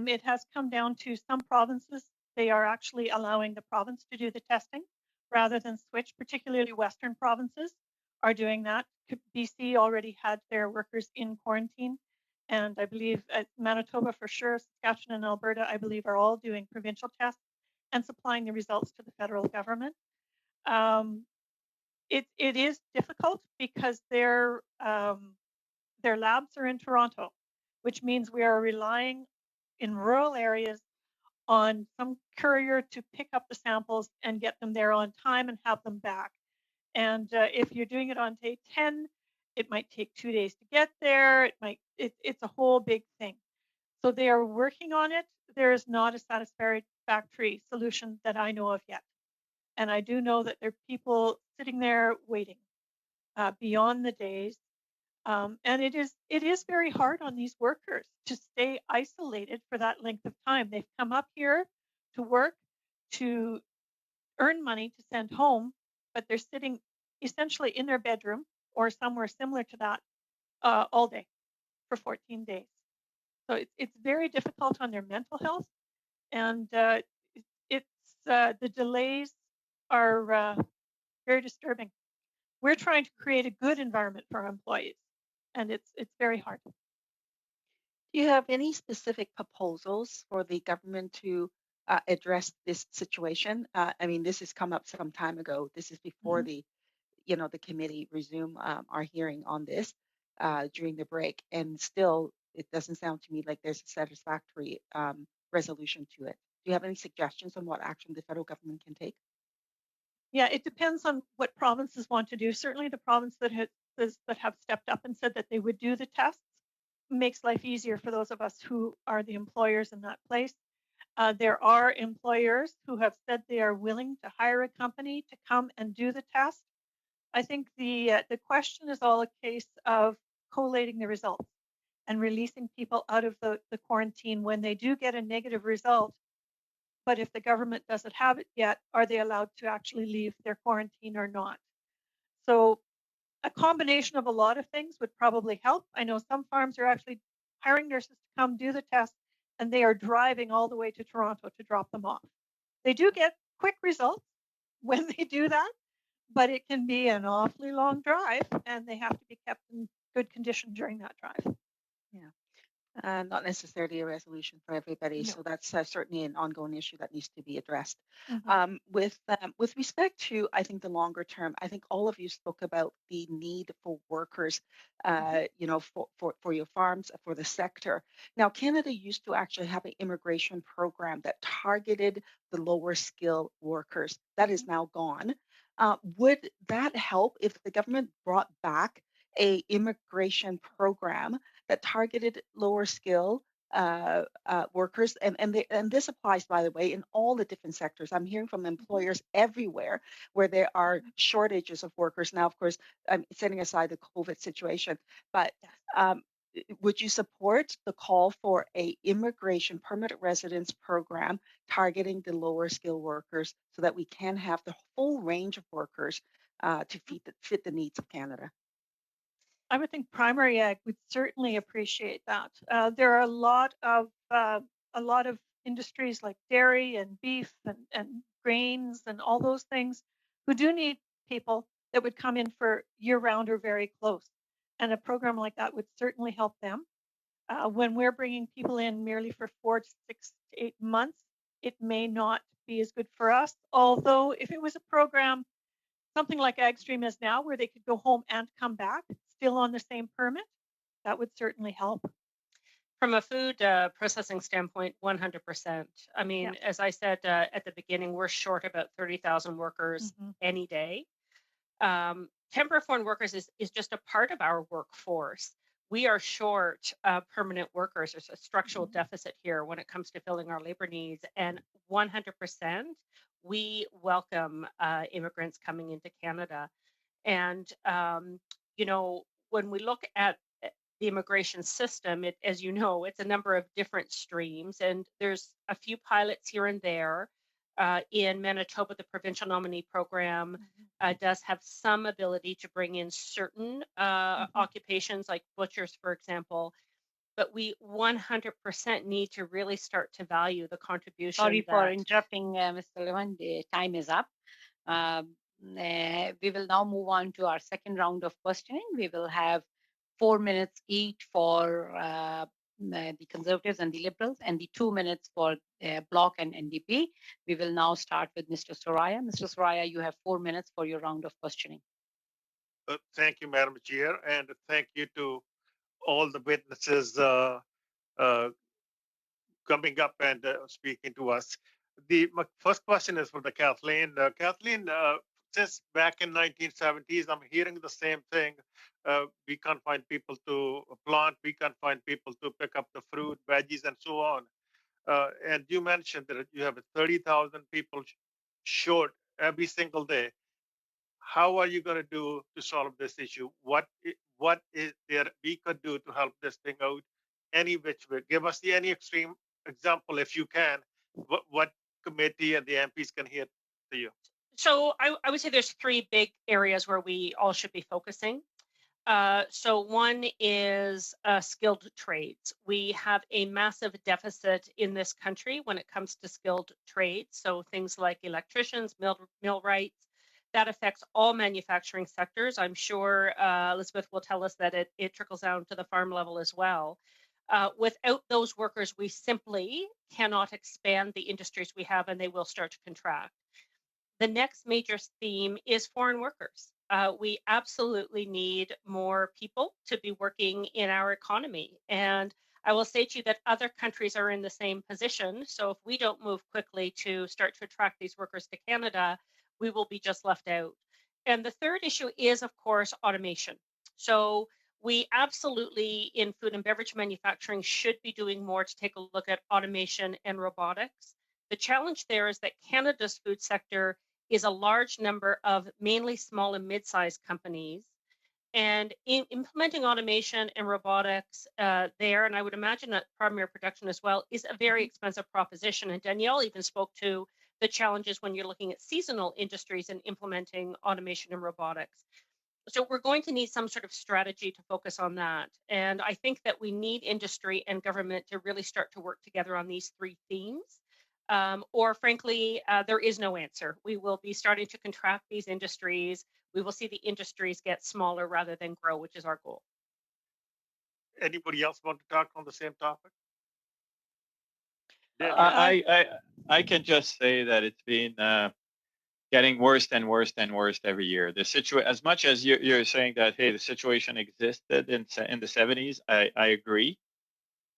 It has come down to some provinces, they are actually allowing the province to do the testing rather than Switch, particularly Western provinces are doing that. BC already had their workers in quarantine, and I believe Manitoba for sure, Saskatchewan and Alberta, I believe, are all doing provincial tests and supplying the results to the federal government. It is difficult because their labs are in Toronto, which means we are relying in rural areas on some courier to pick up the samples and get them there on time and have them back. And if you're doing it on day 10, it might take 2 days to get there. It's a whole big thing. So they are working on it. There is not a satisfactory solution that I know of yet. And I do know that there are people sitting there waiting beyond the days. And it is very hard on these workers to stay isolated for that length of time. They've come up here to work, to earn money to send home, but they're sitting essentially in their bedroom or somewhere similar to that all day for 14 days. So it's very difficult on their mental health, and the delays are very disturbing. We're trying to create a good environment for our employees, and it's very hard. Do you have any specific proposals for the government to address this situation? I mean, this has come up some time ago. This is before the committee resume our hearing on this during the break, and still it doesn't sound to me like there's a satisfactory resolution to it. Do you have any suggestions on what action the federal government can take? Yeah, it depends on what provinces want to do. Certainly the province that have stepped up and said that they would do the tests makes life easier for those of us who are the employers in that place. There are employers who have said they are willing to hire a company to come and do the test. I think the question is all a case of collating the results and releasing people out of the quarantine when they do get a negative result. But if the government doesn't have it yet, are they allowed to actually leave their quarantine or not? So a combination of a lot of things would probably help. I know some farms are actually hiring nurses to come do the test and they are driving all the way to Toronto to drop them off. They do get quick results when they do that, but it can be an awfully long drive, and they have to be kept in good condition during that drive. Not necessarily a resolution for everybody. No. So that's certainly an ongoing issue that needs to be addressed. Mhm. With respect to, I think, the longer term, I think all of you spoke about the need for workers, you know, for your farms, for the sector. Now, Canada used to actually have an immigration program that targeted the lower skill workers. That is now gone. Would that help if the government brought back a immigration program that targeted lower skill workers, and this applies, by the way, in all the different sectors. I'm hearing from employers everywhere where there are shortages of workers. Now, of course, I'm setting aside the COVID situation, but would you support the call for a immigration permanent residence program targeting the lower skill workers so that we can have the full range of workers to fit the needs of Canada? I would think primary ag would certainly appreciate that. There are a lot of industries like dairy and beef and grains and all those things who do need people that would come in for year round or very close. And a program like that would certainly help them. When we're bringing people in merely for 4 to 6 to 8 months, it may not be as good for us. Although if it was a program something like AgStream is now, where they could go home and come back still on the same permit, that would certainly help. From a food processing standpoint, 100%. I mean, as I said at the beginning, we're short about 30,000 workers any day. Temporary foreign workers is just a part of our workforce. We are short permanent workers. There's a structural deficit here when it comes to filling our labor needs, and 100% we welcome immigrants coming into Canada. And you know, when we look at the immigration system, as you know, it's a number of different streams, and there's a few pilots here and there. In Manitoba, the provincial nominee program does have some ability to bring in certain occupations, like butchers, for example. But we 100% need to really start to value the contribution. Sorry for interrupting, Mr. Levin. The time is up. We will now move on to our second round of questioning. We will have 4 minutes each for the Conservatives and the Liberals, and the 2 minutes for Bloc and NDP. We will now start with Mr. Soraya. Mr. Soraya, you have 4 minutes for your round of questioning. Thank you, Madam Chair, and thank you to all the witnesses coming up and speaking to us. My first question is for the Kathleen. Kathleen, since back in 1970s, I'm hearing the same thing. We can't find people to plant. We can't find people to pick up the fruit, veggies, and so on. And you mentioned that you have 30,000 people short every single day. How are you going to do to solve this issue? What is there we could do to help this thing out? Any which way? Give us any extreme example if you can. What committee and the MPs can hear to you? So I would say there's 3 big areas where we all should be focusing. So one is skilled trades. We have a massive deficit in this country when it comes to skilled trades. So things like electricians, millwrights, that affects all manufacturing sectors. I'm sure Elizabeth will tell us that it trickles down to the farm level as well. Without those workers, we simply cannot expand the industries we have, and they will start to contract. The next major theme is foreign workers. We absolutely need more people to be working in our economy. And I will say to you that other countries are in the same position. So if we don't move quickly to start to attract these workers to Canada, we will be just left out. And the third issue is, of course, automation. So we absolutely, in food and beverage manufacturing, should be doing more to take a look at automation and robotics. The challenge there is that Canada's food sector is a large number of mainly small and mid-sized companies. And in implementing automation and robotics there, and I would imagine that primary production as well, is a very expensive proposition. And Danielle even spoke to the challenges when you're looking at seasonal industries and implementing automation and robotics. So we're going to need some sort of strategy to focus on that. And I think that we need industry and government to really start to work together on these three themes. Or frankly, there is no answer. We will be starting to contract these industries. We will see the industries get smaller rather than grow, which is our goal. Anybody else want to talk on the same topic? I can just say that it's been getting worse and worse and worse every year. The situation, as much as you're saying that, hey, the situation existed in the 70s, I agree,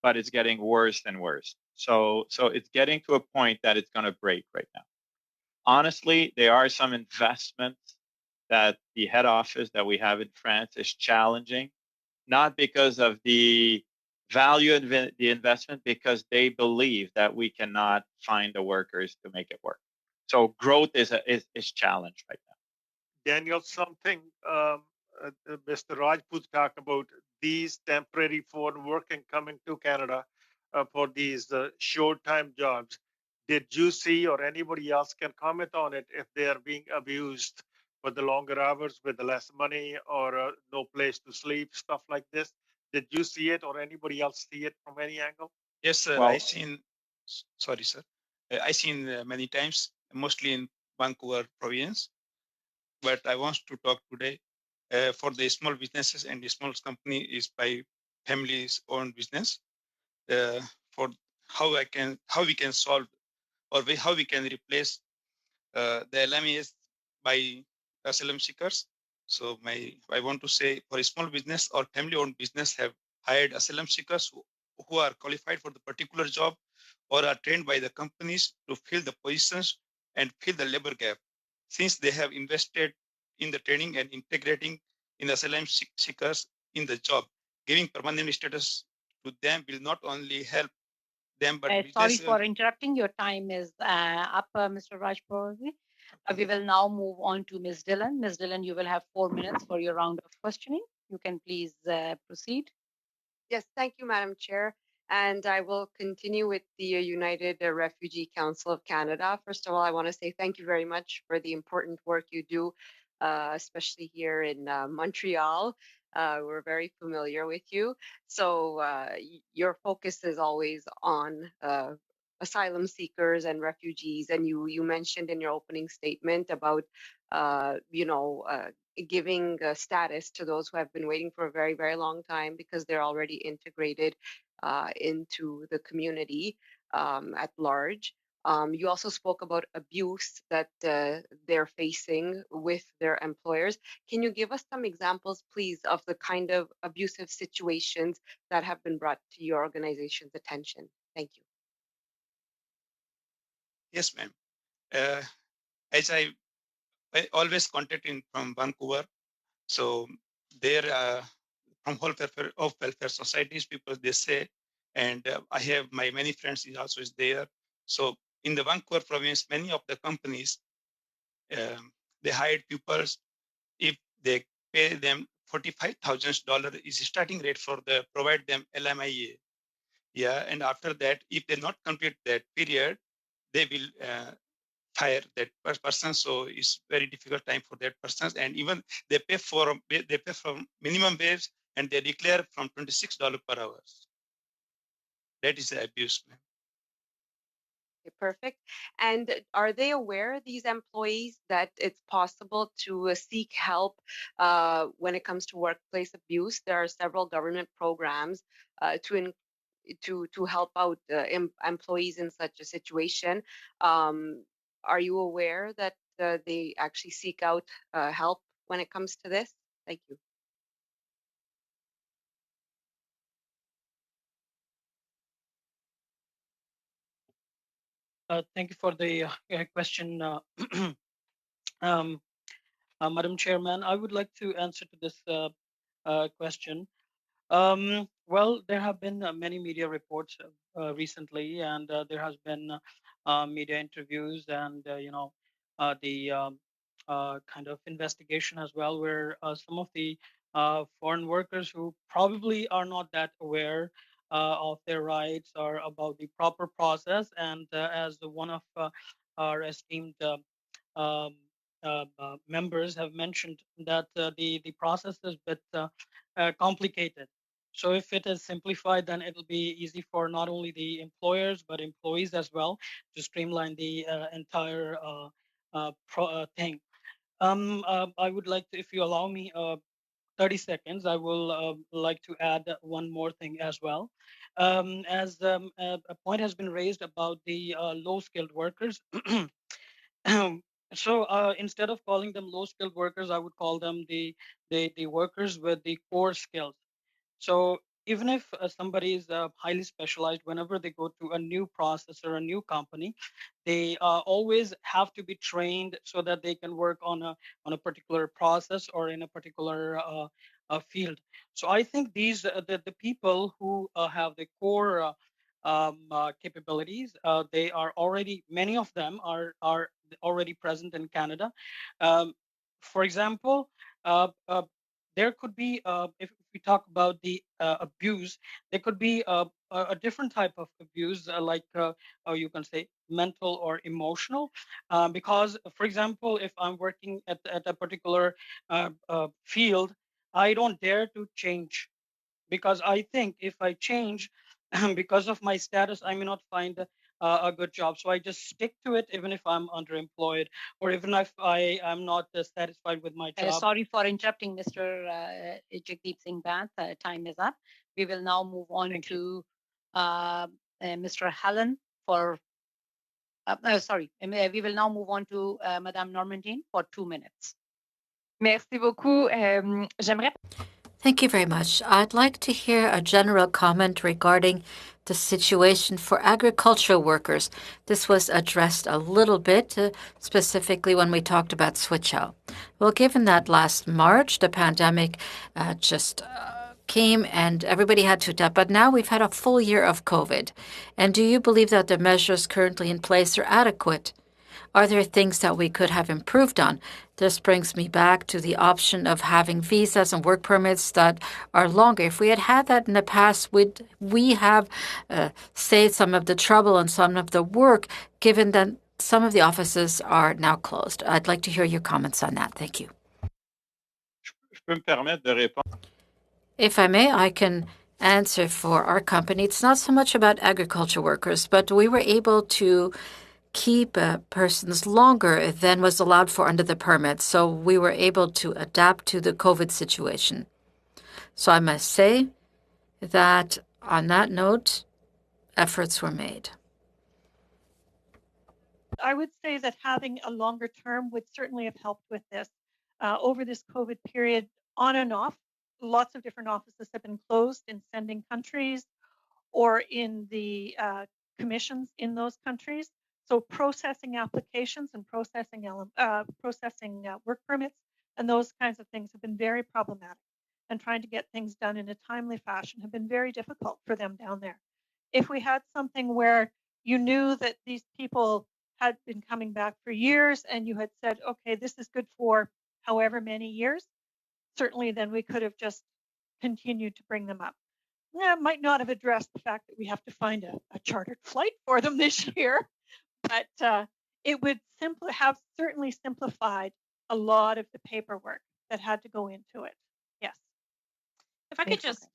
but it's getting worse and worse. So it's getting to a point that it's going to break right now. Honestly, there are some investments that the head office that we have in France is challenging, not because of the value of the investment, because they believe that we cannot find the workers to make it work. So growth is challenged right now. Daniel, something Mr. Rajput talked about these temporary foreign working coming to Canada for these short-time jobs. Did you see or anybody else can comment on it if they are being abused for the longer hours with the less money or no place to sleep, stuff like this? Did you see it or anybody else see it from any angle? Yes, sir. Well, I seen. Sorry, sir. I seen many times, mostly in Vancouver province. But I want to talk today for the small businesses and the small company is by families owned business. For how we can solve or how we can replace the LMEs by asylum seekers. So I want to say for a small business or family-owned business have hired asylum seekers who are qualified for the particular job or are trained by the companies to fill the positions and fill the labor gap. Since they have invested in the training and integrating in the asylum seekers in the job, giving permanent status to them will not only help them, but sorry for interrupting. Your time is up, Mr. Rajpur. We will now move on to Ms. Dillon. Ms. Dillon, you will have 4 minutes for your round of questioning. You can please proceed. Yes, thank you, Madam Chair. And I will continue with the United Refugee Council of Canada. First of all, I want to say thank you very much for the important work you do, especially here in Montreal. We're very familiar with you. So your focus is always on asylum seekers and refugees. And you mentioned in your opening statement about, giving status to those who have been waiting for a very, very long time because they're already integrated into the community at large. You also spoke about abuse that they're facing with their employers. Can you give us some examples, please, of the kind of abusive situations that have been brought to your organization's attention? Thank you. Yes, ma'am. As I always contacting from Vancouver, so there from whole welfare societies, people they say, and I have my many friends is also is there. So in the Vancouver province, many of the companies they hired people if they pay them $45,000 is starting rate for the provide them LMIA. Yeah, and after that, if they not complete that period, they will fire that person. So it's very difficult time for that person. And even they pay for minimum wage and they declare from $26 per hour. That is the abuse, ma'am. Okay, perfect. And are they aware, these employees, that it's possible to seek help when it comes to workplace abuse? There are several government programs to help out employees in such a situation. Are you aware that they actually seek out help when it comes to this? Thank you. Thank you for the question, Madam Chairman. I would like to answer to this question. Well, there have been many media reports recently, and there has been media interviews and the kind of investigation as well, where some of the foreign workers who probably are not that aware of their rights or about the proper process, and as one of our esteemed um, members have mentioned that the process is a bit complicated. So if it is simplified, then it'll be easy for not only the employers but employees as well to streamline the entire thing. I would like to, if you allow me 30 seconds, I will like to add one more thing as well. As a point has been raised about the low-skilled workers. So instead of calling them low-skilled workers, I would call them the workers with the core skills. So even if somebody is highly specialized, whenever they go to a new process or a new company, they always have to be trained so that they can work on a particular process or in a particular field. So I think these the people who have the core capabilities, they are already, many of them are already present in Canada. For example, there could be, if we talk about the abuse, there could be a different type of abuse, like you can say mental or emotional, because, for example, if I'm working at a particular field, I don't dare to change because I think if I change because of my status, I may not find a good job. So I just stick to it, even if I'm underemployed or even if I am not satisfied with my job. Sorry for interrupting, Mr. Jagdeep Singh Bath. Time is up. We will now move on to Mr. Helen for. Sorry, we will now move on to Madame Normandine for 2 minutes. Merci beaucoup. J'aimerais. Thank you very much. I'd like to hear a general comment regarding the situation for agricultural workers. This was addressed a little bit, specifically when we talked about switch out. Well, given that last March, the pandemic just came and everybody had to adapt, but now we've had a full year of COVID. And do you believe that the measures currently in place are adequate? Are there things that we could have improved on? This brings me back to the option of having visas and work permits that are longer. If we had had that in the past, would we have saved some of the trouble and some of the work, given that some of the offices are now closed? I'd like to hear your comments on that. Thank you. Je peux me permettre de répondre. If I may, I can answer for our company. It's not so much about agriculture workers, but we were able to keep persons longer than was allowed for under the permit. So we were able to adapt to the COVID situation. So I must say that on that note, efforts were made. I would say that having a longer term would certainly have helped with this. Over this COVID period, on and off, lots of different offices have been closed in sending countries or in the commissions in those countries. So processing applications and processing work permits and those kinds of things have been very problematic, and trying to get things done in a timely fashion have been very difficult for them down there. If we had something where you knew that these people had been coming back for years and you had said, okay, this is good for however many years, certainly then we could have just continued to bring them up. Might not have addressed the fact that we have to find a chartered flight for them this year, but it would have certainly simplified a lot of the paperwork that had to go into it. Yes. If I could just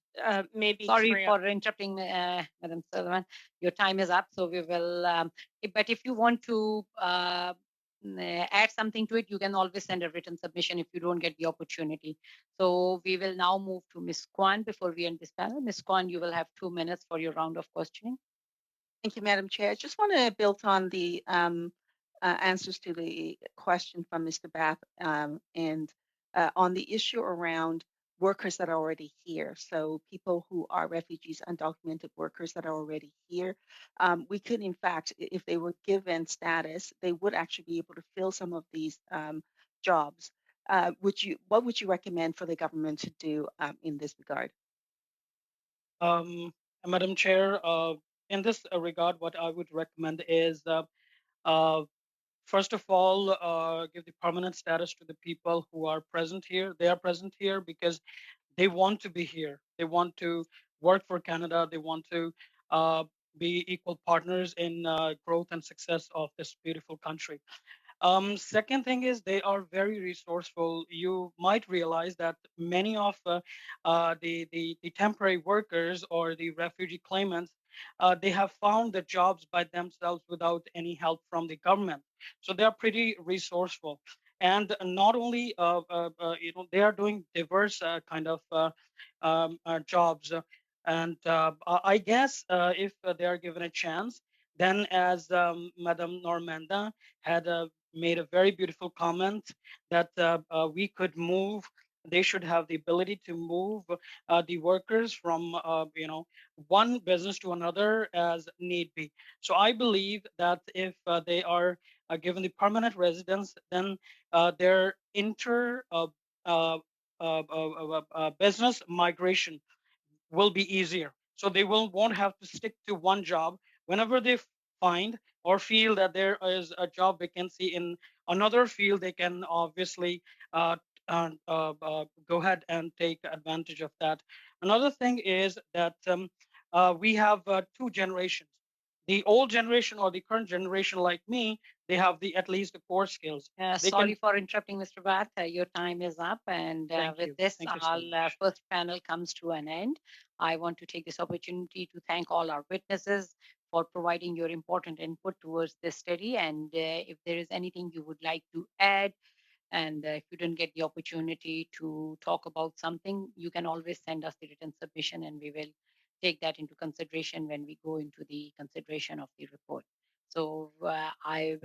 maybe. Sorry for interrupting, Madam Sullivan. Your time is up, so we will. But if you want to add something to it, you can always send a written submission if you don't get the opportunity. So we will now move to Ms. Kwan before we end this panel. Ms. Kwan, you will have 2 minutes for your round of questioning. Thank you, Madam Chair. I just want to build on the answers to the question from Mr. Bath and on the issue around workers that are already here. So people who are refugees, undocumented workers that are already here. We could, in fact, if they were given status, they would actually be able to fill some of these jobs. What would you recommend for the government to do in this regard? Madam Chair, in this regard, what I would recommend is, first of all, give the permanent status to the people who are present here. They are present here because they want to be here. They want to work for Canada. They want to be equal partners in growth and success of this beautiful country. Second thing is they are very resourceful. You might realize that many of the temporary workers or the refugee claimants, they have found the jobs by themselves without any help from the government. So they are pretty resourceful. And not only, they are doing diverse kind of jobs. And I guess if they are given a chance, then as Madam Normanda had made a very beautiful comment that we could move. They should have the ability to move the workers from one business to another as need be. So I believe that if they are given the permanent residence, then their inter business migration will be easier. So they won't have to stick to one job. Whenever they find or feel that there is a job vacancy in another field, they can obviously uh, go ahead and take advantage of that. Another thing is that we have two generations. The old generation or the current generation, like me, they have the at least the core skills. Sorry for interrupting, Mr. Bhatt. Your time is up. And with this, Thank you so our much. first panel comes to an end. I want to take this opportunity to thank all our witnesses for providing your important input towards this study. And if there is anything you would like to add, and if you didn't get the opportunity to talk about something, you can always send us the written submission and we will take that into consideration when we go into the consideration of the report. So I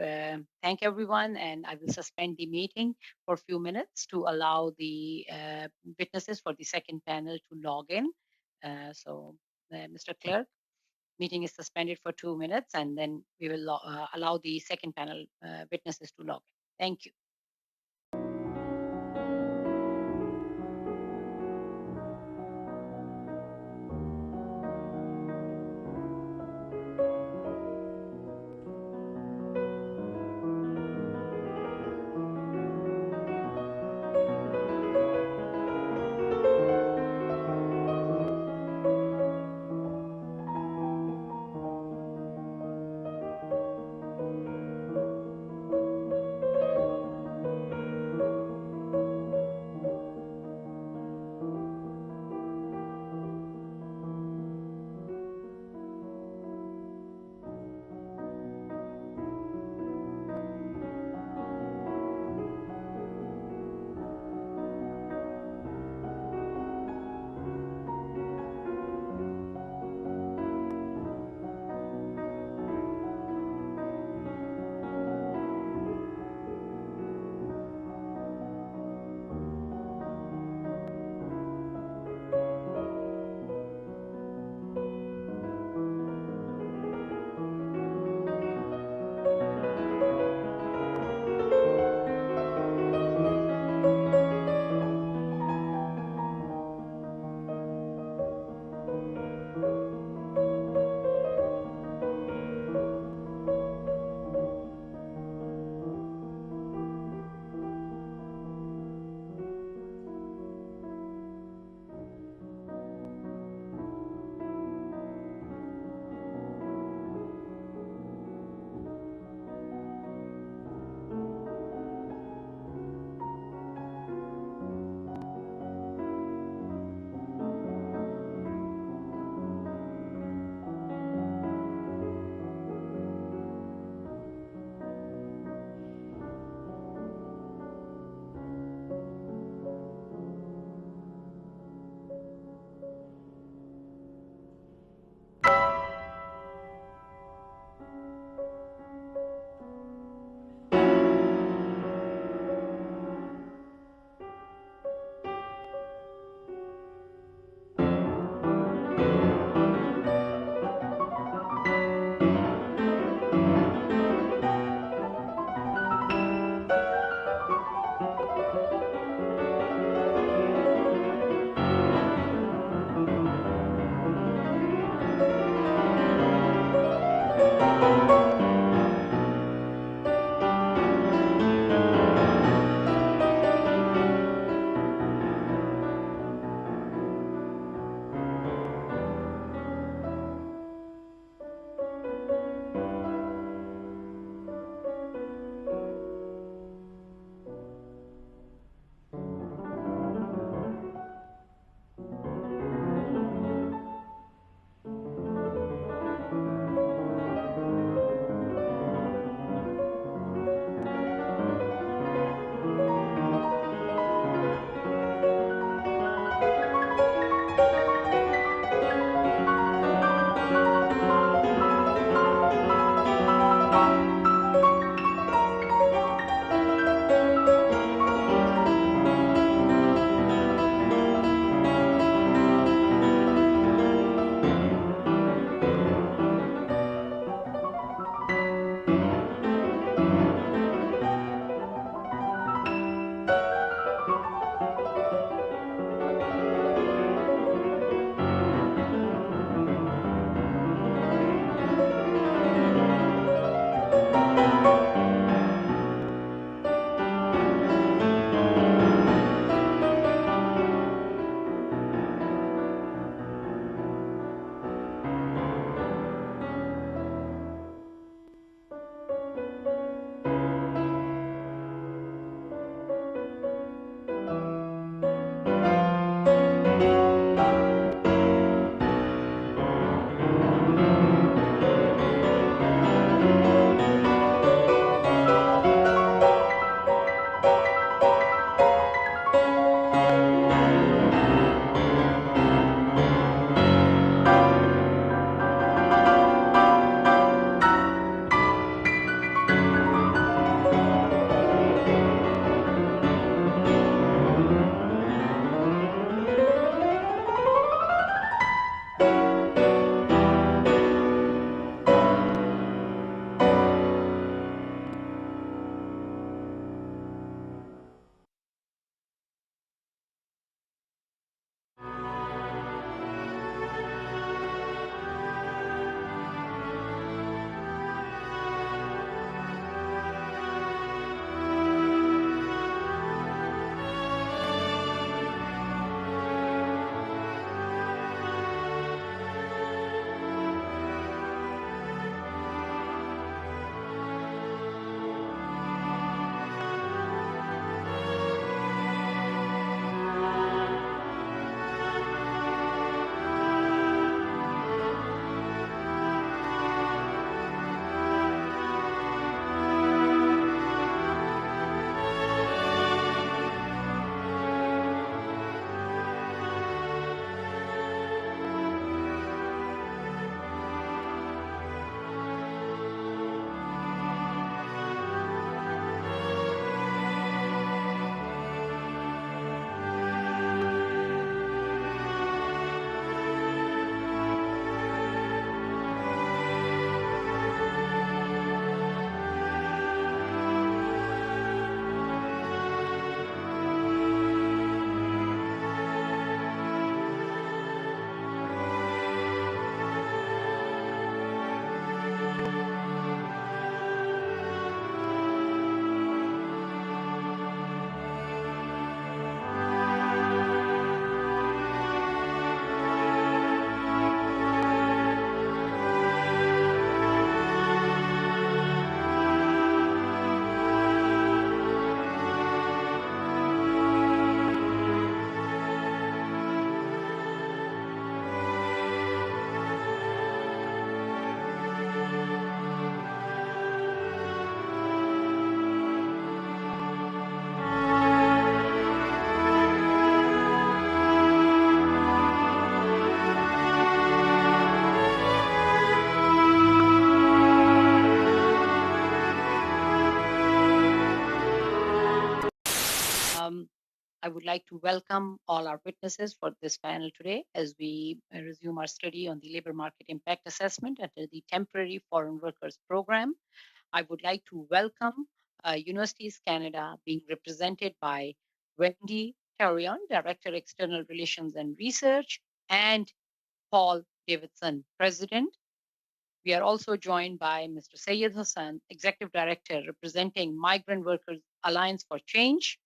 thank everyone and I will suspend the meeting for a few minutes to allow the witnesses for the second panel to log in. Mr. Clerk, meeting is suspended for 2 minutes and then we will allow the second panel witnesses to log in. Thank you. I would like to welcome all our witnesses for this panel today as we resume our study on the labor market impact assessment under the Temporary Foreign Workers Program. I would like to welcome Universities Canada, being represented by Wendy Tarion, Director, External Relations and Research, and Paul Davidson, President. We are also joined by Mr. Sayed Hassan, Executive Director, representing Migrant Workers Alliance for Change.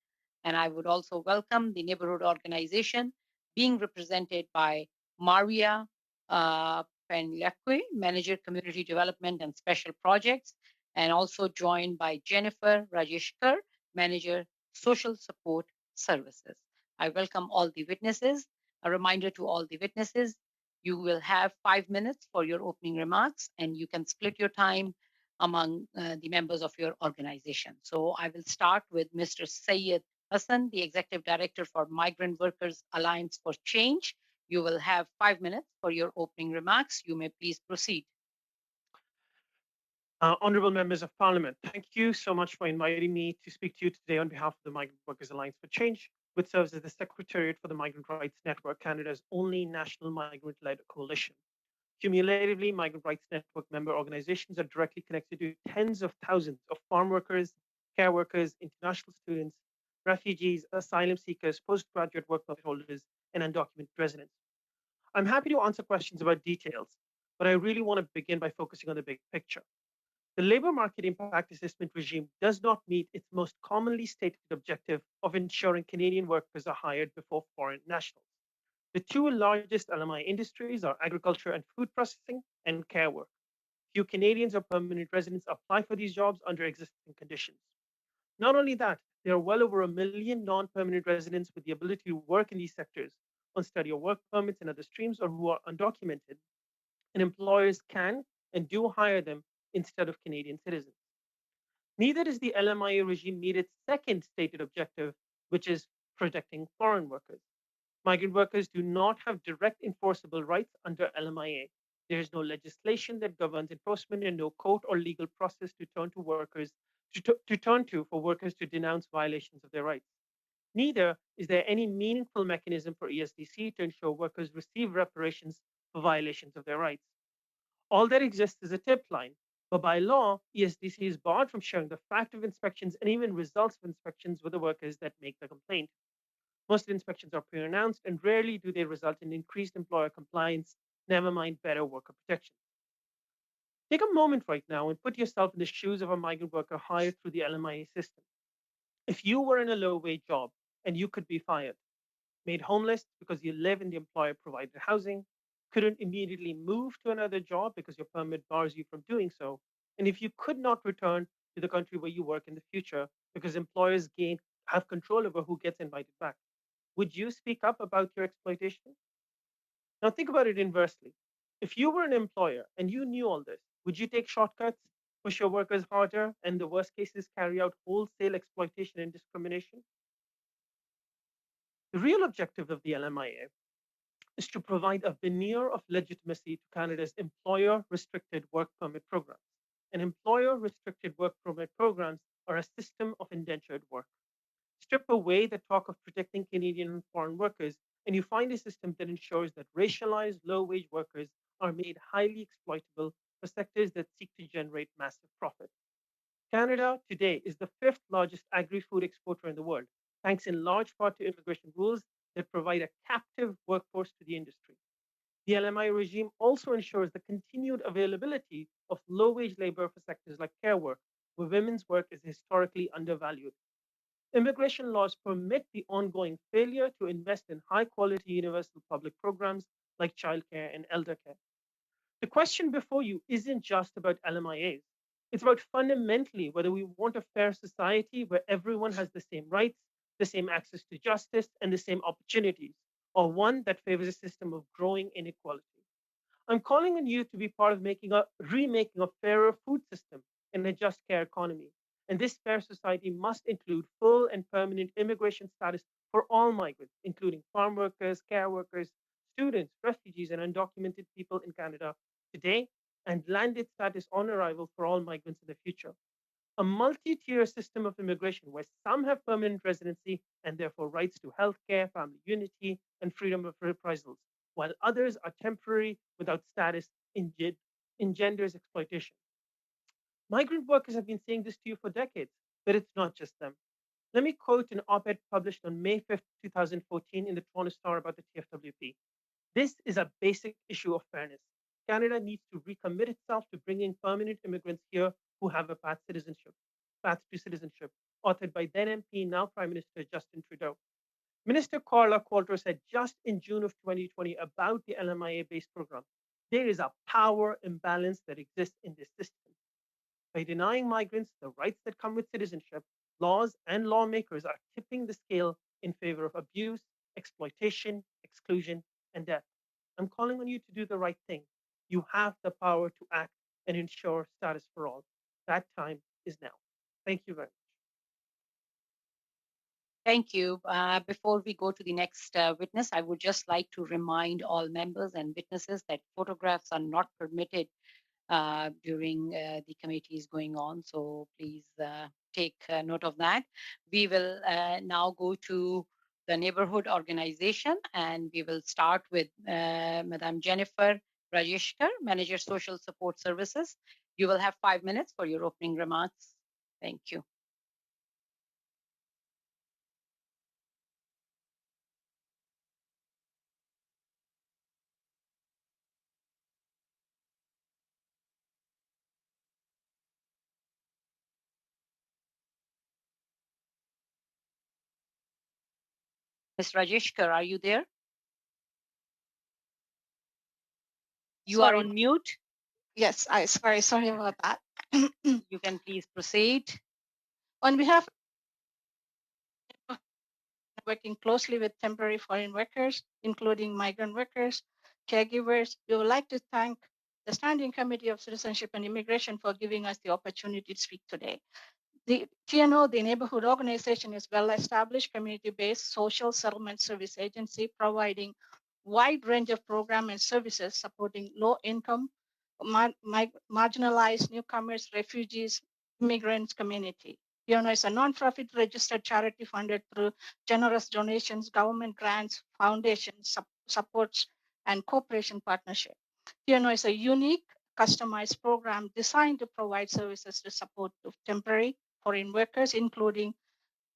And I would also welcome the neighborhood organization being represented by Maria Penlacque, Manager Community Development and Special Projects, and also joined by Jennifer Rajeshkar, Manager Social Support Services. I welcome all the witnesses. A reminder to all the witnesses, you will have 5 minutes for your opening remarks, and you can split your time among the members of your organization. So I will start with Mr. Sayed Hassan, the Executive Director for Migrant Workers Alliance for Change. You will have 5 minutes for your opening remarks. You may please proceed. Honorable members of Parliament, thank you so much for inviting me to speak to you today on behalf of the Migrant Workers Alliance for Change, which serves as the Secretariat for the Migrant Rights Network, Canada's only national migrant-led coalition. Cumulatively, Migrant Rights Network member organizations are directly connected to tens of thousands of farm workers, care workers, international students, refugees, asylum seekers, postgraduate work permit holders, and undocumented residents. I'm happy to answer questions about details, but I really want to begin by focusing on the big picture. The labor market impact assessment regime does not meet its most commonly stated objective of ensuring Canadian workers are hired before foreign nationals. The two largest LMI industries are agriculture and food processing and care work. Few Canadians or permanent residents apply for these jobs under existing conditions. Not only that, there are well over 1 million non-permanent residents with the ability to work in these sectors on study or work permits and other streams, or who are undocumented, and employers can and do hire them instead of Canadian citizens. Neither does the LMIA regime meet its second stated objective, which is protecting foreign workers. Migrant workers do not have direct enforceable rights under LMIA. There is no legislation that governs enforcement and no court or legal process to turn to workers to turn to for workers to denounce violations of their rights. Neither is there any meaningful mechanism for ESDC to ensure workers receive reparations for violations of their rights. All that exists is a tip line, but by law, ESDC is barred from sharing the fact of inspections and even results of inspections with the workers that make the complaint. Most inspections are pre-announced and rarely do they result in increased employer compliance, never mind better worker protection. Take a moment right now and put yourself in the shoes of a migrant worker hired through the LMIA system. If you were in a low-wage job and you could be fired, made homeless because you live in the employer-provided housing, couldn't immediately move to another job because your permit bars you from doing so, and if you could not return to the country where you work in the future because employers have control over who gets invited back, would you speak up about your exploitation? Now think about it inversely. If you were an employer and you knew all this, would you take shortcuts, push your workers harder, and in the worst cases carry out wholesale exploitation and discrimination? The real objective of the LMIA is to provide a veneer of legitimacy to Canada's employer-restricted work permit programs. And employer-restricted work permit programs are a system of indentured work. Strip away the talk of protecting Canadian and foreign workers, and you find a system that ensures that racialized low-wage workers are made highly exploitable for sectors that seek to generate massive profit. Canada today is the fifth largest agri-food exporter in the world, thanks in large part to immigration rules that provide a captive workforce to the industry. The LMI regime also ensures the continued availability of low-wage labor for sectors like care work, where women's work is historically undervalued. Immigration laws permit the ongoing failure to invest in high-quality universal public programs like childcare and elder care. The question before you isn't just about LMIAs. It's about fundamentally whether we want a fair society where everyone has the same rights, the same access to justice, and the same opportunities, or one that favors a system of growing inequality. I'm calling on you to be part of remaking a fairer food system and a just care economy. And this fair society must include full and permanent immigration status for all migrants, including farm workers, care workers, students, refugees, and undocumented people in Canada today, and landed status on arrival for all migrants in the future. A multi-tier system of immigration where some have permanent residency and therefore rights to healthcare, family unity, and freedom of reprisals, while others are temporary without status engenders exploitation. Migrant workers have been saying this to you for decades, but it's not just them. Let me quote an op-ed published on May 5th, 2014 in the Toronto Star about the TFWP. This is a basic issue of fairness. Canada needs to recommit itself to bringing permanent immigrants here who have a path to citizenship, authored by then MP, now Prime Minister Justin Trudeau. Minister Carla Qualter said just in June of 2020 about the LMIA-based program, there is a power imbalance that exists in this system. By denying migrants the rights that come with citizenship, laws and lawmakers are tipping the scale in favor of abuse, exploitation, exclusion, and death. I'm calling on you to do the right thing. You have the power to act and ensure status for all. That time is now. Thank you very much. Thank you. Before we go to the next witness, I would just like to remind all members and witnesses that photographs are not permitted during the committees going on. So please take note of that. We will now go to the neighborhood organization, and we will start with Madam Jennifer Rajeshkar, Manager Social Support Services. You will have 5 minutes for your opening remarks. Thank you. Ms. Rajeshkar, are you there? You are on mute. Yes, sorry about that. You can please proceed. On behalf of working closely with temporary foreign workers, including migrant workers, caregivers, we would like to thank the Standing Committee of Citizenship and Immigration for giving us the opportunity to speak today. The TNO, the neighborhood organization, is well-established, community-based social settlement service agency providing wide range of programs and services supporting low-income, marginalized newcomers, refugees, immigrants community. TNO is a non-profit registered charity funded through generous donations, government grants, foundations, supports, and cooperation partnership. TNO is a unique, customized program designed to provide services to support temporary foreign workers, including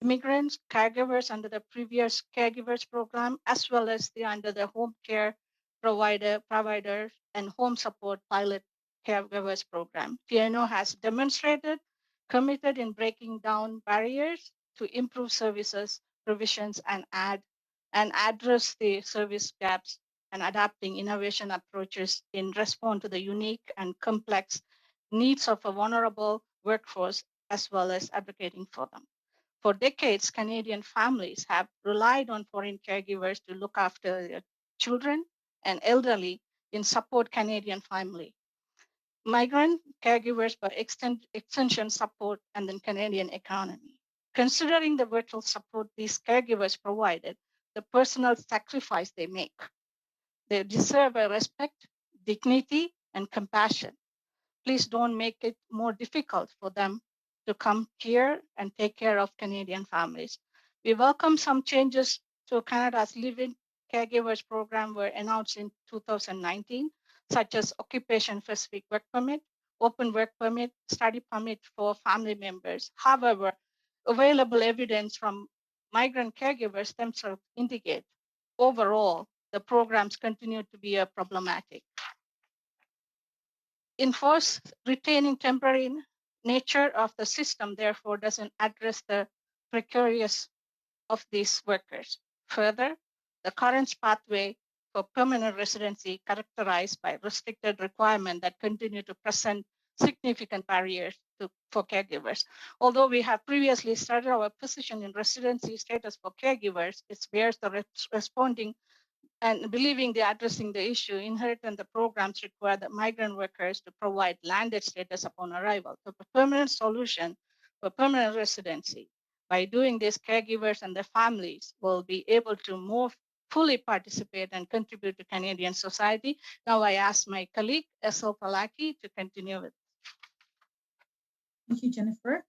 immigrants, caregivers under the previous caregivers program, as well as under the home care provider and home support pilot caregivers program. TNO has demonstrated committed in breaking down barriers to improve services provisions and address the service gaps and adapting innovation approaches in response to the unique and complex needs of a vulnerable workforce, as well as advocating for them. For decades, Canadian families have relied on foreign caregivers to look after their children and elderly in support Canadian family. Migrant caregivers by extension support and the Canadian economy. Considering the virtual support these caregivers provided, the personal sacrifice they make, they deserve a respect, dignity, and compassion. Please don't make it more difficult for them to come here and take care of Canadian families. We welcome some changes to Canada's Living Caregivers program were announced in 2019, such as occupation-specific work permit, open work permit, study permit for family members. However, available evidence from migrant caregivers themselves indicate overall the programs continue to be problematic. Enforced retaining temporary nature of the system, therefore, doesn't address the precarious of these workers. Further, the current pathway for permanent residency characterized by restricted requirements that continue to present significant barriers for caregivers. Although we have previously started our position in residency status for caregivers, it bears the responding and believing they're addressing the issue inherent in the programs require the migrant workers to provide landed status upon arrival. So a permanent solution for permanent residency. By doing this, caregivers and their families will be able to more fully participate and contribute to Canadian society. Now I ask my colleague, Esel Palaki, to continue with. Thank you, Jennifer.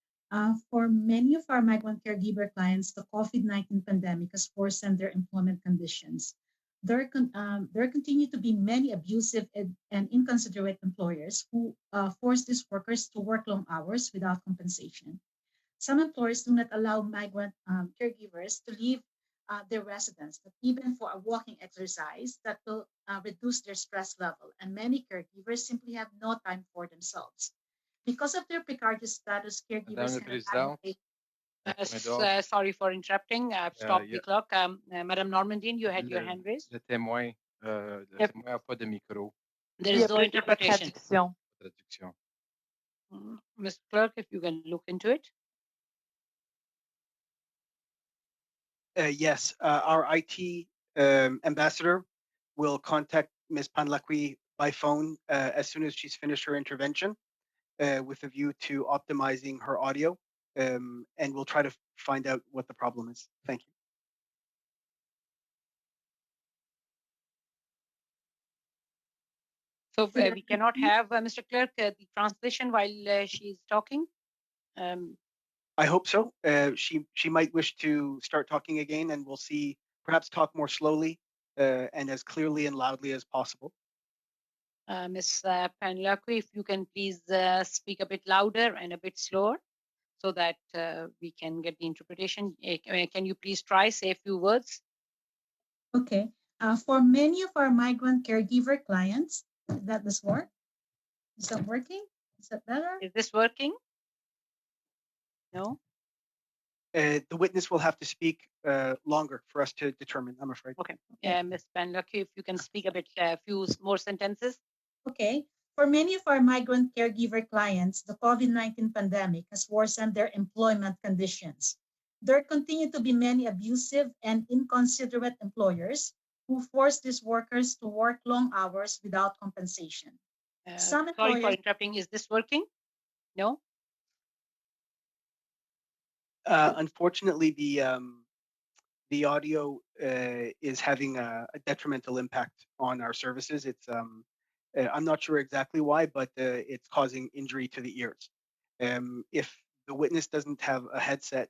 For many of our migrant caregiver clients, the COVID-19 pandemic has worsened their employment conditions. There continue to be many abusive and inconsiderate employers who force these workers to work long hours without compensation. Some employers do not allow migrant caregivers to leave their residence, but even for a walking exercise that will reduce their stress level. And many caregivers simply have no time for themselves. Because of their precarious status, caregivers sorry for interrupting. I've stopped the clock. Madame Normandine, you had your hand raised. Le témoin n'a pas de micro. There is no interpretation. Traduction. Ms. Clerk, if you can look into it. Yes, our IT ambassador will contact Ms. Panlaqui by phone as soon as she's finished her intervention with a view to optimizing her audio, and we'll try to find out what the problem is. Thank you. So we cannot have, Mr. Clerk, the translation while she's talking? I hope so. She might wish to start talking again, and we'll see, perhaps talk more slowly and as clearly and loudly as possible. Ms. Panlaqui, if you can please speak a bit louder and a bit slower so that we can get the interpretation. Can you please try, say a few words? Okay. For many of our migrant caregiver clients, that does work. Is that working? Is that better? Is this working? No? The witness will have to speak longer for us to determine, I'm afraid. Okay. Ms. Panlaqui, if you can speak a bit, a few more sentences. Okay. For many of our migrant caregiver clients, the COVID-19 pandemic has worsened their employment conditions. There continue to be many abusive and inconsiderate employers who force these workers to work long hours without compensation. Sorry for interrupting. Is this working? No? Unfortunately, the audio is having a detrimental impact on our services. It's I'm not sure exactly why, but it's causing injury to the ears. If the witness doesn't have a headset,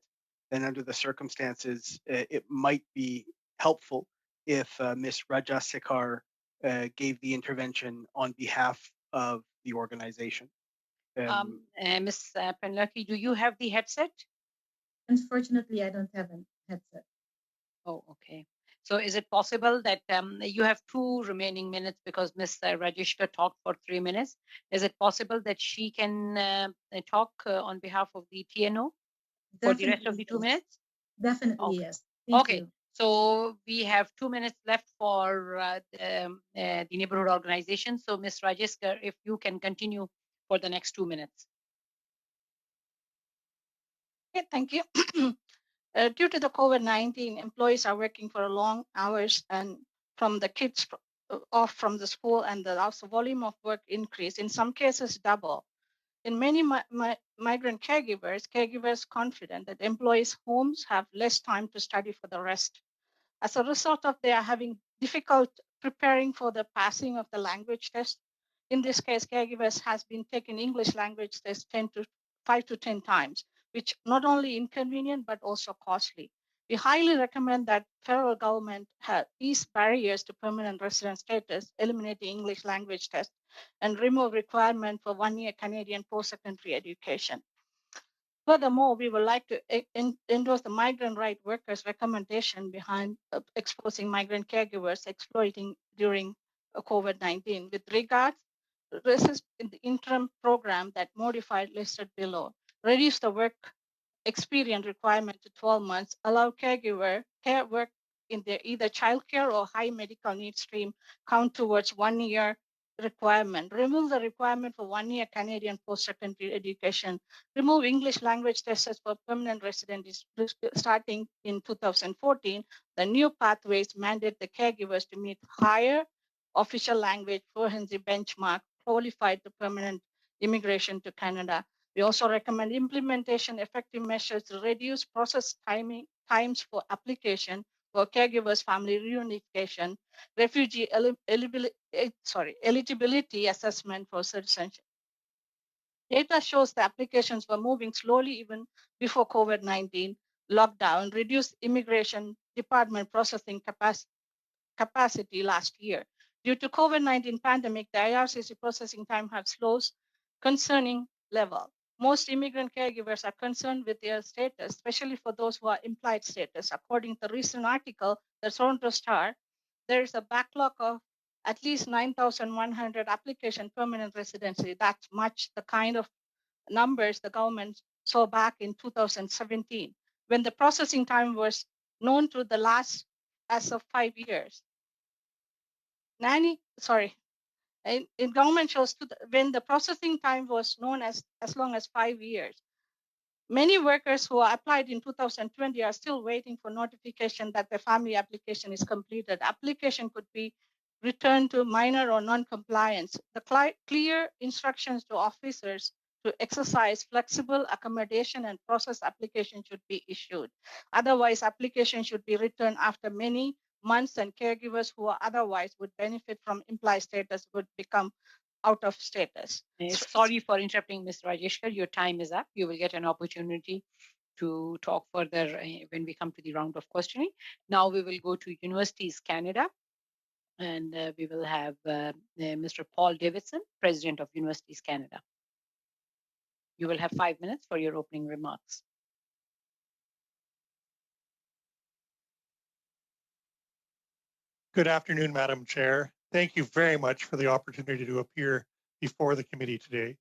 then under the circumstances, it might be helpful if Ms. Rajasekar gave the intervention on behalf of the organization. Ms. Penlucky, do you have the headset? Unfortunately, I don't have a headset. Oh, okay. So is it possible that you have 2 remaining minutes because Ms. Rajeshka talked for 3 minutes? Is it possible that she can talk on behalf of the TNO for the rest of the 2 minutes? Definitely, Okay. yes. Thank Okay. you. So we have 2 minutes left for the neighborhood organization. So Ms. Rajeshka, if you can continue for the next 2 minutes. Okay, thank you. Due to the COVID-19, employees are working for long hours and from the kids off from the school, and the also volume of work increase, in some cases double. In many migrant caregivers confident that employees' homes have less time to study for the rest. As a result of they are having difficult preparing for the passing of the language test. In this case, caregivers has been taking English language test 5 to 10 times, which not only inconvenient but also costly. We highly recommend that federal government ease barriers to permanent resident status, eliminating English language test, and remove requirement for 1-year Canadian post-secondary education. Furthermore, we would like to endorse the migrant right workers' recommendation behind exposing migrant caregivers exploiting during COVID-19. With regards, this is in the interim program that modified listed below. Reduce the work experience requirement to 12 months, allow caregiver care work in their either childcare or high medical needs stream count towards 1 year requirement. Remove the requirement for 1 year Canadian post-secondary education. Remove English language tests for permanent residents starting in 2014. The new pathways mandate the caregivers to meet higher official language fluency benchmark qualified to permanent immigration to Canada. We also recommend implementation effective measures to reduce process times for application for caregivers, family reunification, refugee eligibility assessment for citizenship. Data shows the applications were moving slowly even before COVID-19 lockdown, reduced immigration department processing capacity last year. Due to COVID-19 pandemic, the IRCC processing time has slowed concerning level. Most immigrant caregivers are concerned with their status, especially for those who are implied status. According to the recent article, the Toronto Star, there is a backlog of at least 9,100 application permanent residency. That's much the kind of numbers the government saw back in 2017, when the processing time was known to the last as of 5 years. In government shows when the processing time was known as long as 5 years. Many workers who applied in 2020 are still waiting for notification that the family application is completed. Application could be returned to minor or non-compliance. The clear instructions to officers to exercise flexible accommodation and process application should be issued. Otherwise, application should be returned after many months, and caregivers who are otherwise would benefit from implied status would become out of status. Sorry for interrupting, Ms. Rajeshkar. Your time is up. You will get an opportunity to talk further when we come to the round of questioning. Now we will go to Universities Canada, and we will have Mr. Paul Davidson, President of Universities Canada. You will have 5 minutes for your opening remarks. Good afternoon, Madam Chair. Thank you very much for the opportunity to appear before the committee today.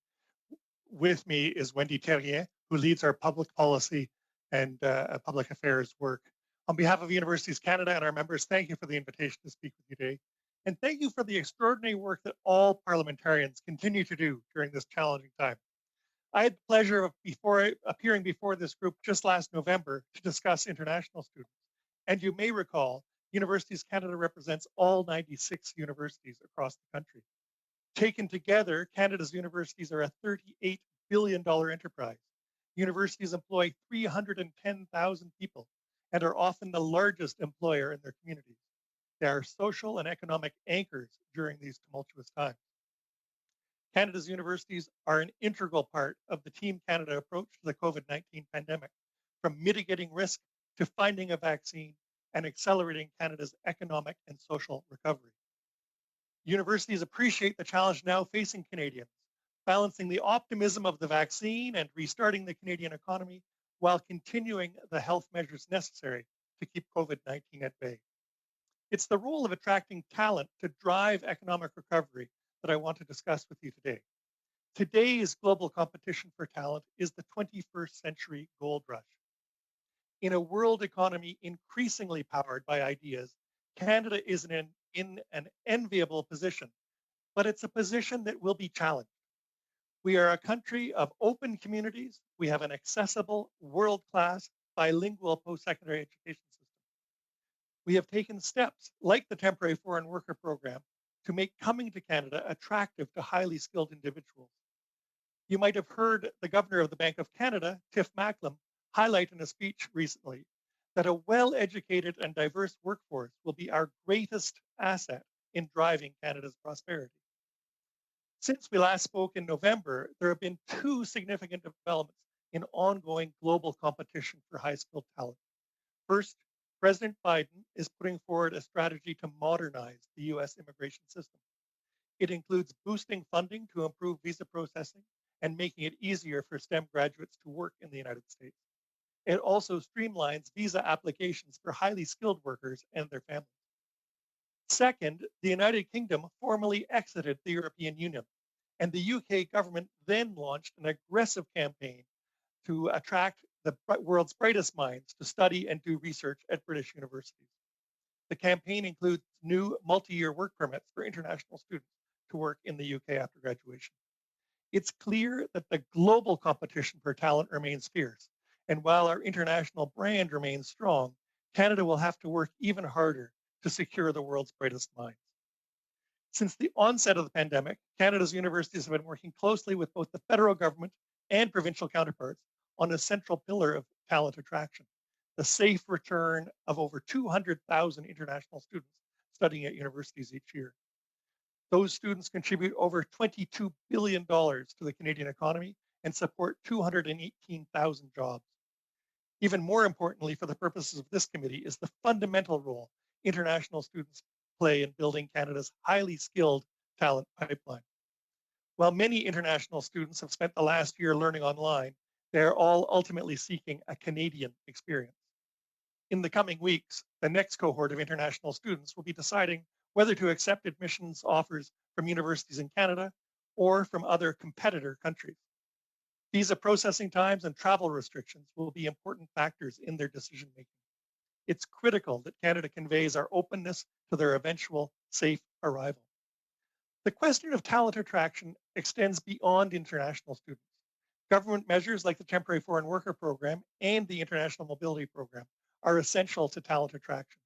With me is Wendy Terrien, who leads our public policy and public affairs work. On behalf of Universities Canada and our members, thank you for the invitation to speak with you today. And thank you for the extraordinary work that all parliamentarians continue to do during this challenging time. I had the pleasure of appearing before this group just last November to discuss international students. And you may recall, Universities Canada represents all 96 universities across the country. Taken together, Canada's universities are a $38 billion enterprise. Universities employ 310,000 people and are often the largest employer in their communities. They are social and economic anchors during these tumultuous times. Canada's universities are an integral part of the Team Canada approach to the COVID-19 pandemic, from mitigating risk to finding a vaccine and accelerating Canada's economic and social recovery. Universities appreciate the challenge now facing Canadians, balancing the optimism of the vaccine and restarting the Canadian economy while continuing the health measures necessary to keep COVID-19 at bay. It's the role of attracting talent to drive economic recovery that I want to discuss with you today. Today's global competition for talent is the 21st century gold rush. In a world economy increasingly powered by ideas, Canada is in an enviable position, but it's a position that will be challenged. We are a country of open communities. We have an accessible, world-class, bilingual post-secondary education system. We have taken steps like the Temporary Foreign Worker Program to make coming to Canada attractive to highly skilled individuals. You might have heard the Governor of the Bank of Canada, Tiff Macklem, highlight in a speech recently that a well-educated and diverse workforce will be our greatest asset in driving Canada's prosperity. Since we last spoke in November, there have been two significant developments in ongoing global competition for high-skilled talent. First, President Biden is putting forward a strategy to modernize the U.S. immigration system. It includes boosting funding to improve visa processing and making it easier for STEM graduates to work in the United States. It also streamlines visa applications for highly skilled workers and their families. Second, the United Kingdom formally exited the European Union, and the UK government then launched an aggressive campaign to attract the world's brightest minds to study and do research at British universities. The campaign includes new multi-year work permits for international students to work in the UK after graduation. It's clear that the global competition for talent remains fierce, and while our international brand remains strong, Canada will have to work even harder to secure the world's brightest minds. Since the onset of the pandemic, Canada's universities have been working closely with both the federal government and provincial counterparts on a central pillar of talent attraction, the safe return of over 200,000 international students studying at universities each year. Those students contribute over $22 billion to the Canadian economy and support 218,000 jobs. Even more importantly, for the purposes of this committee, is the fundamental role international students play in building Canada's highly skilled talent pipeline. While many international students have spent the last year learning online, they are all ultimately seeking a Canadian experience. In the coming weeks, the next cohort of international students will be deciding whether to accept admissions offers from universities in Canada or from other competitor countries. Visa processing times and travel restrictions will be important factors in their decision making. It's critical that Canada conveys our openness to their eventual safe arrival. The question of talent attraction extends beyond international students. Government measures like the Temporary Foreign Worker Program and the International Mobility Program are essential to talent attraction.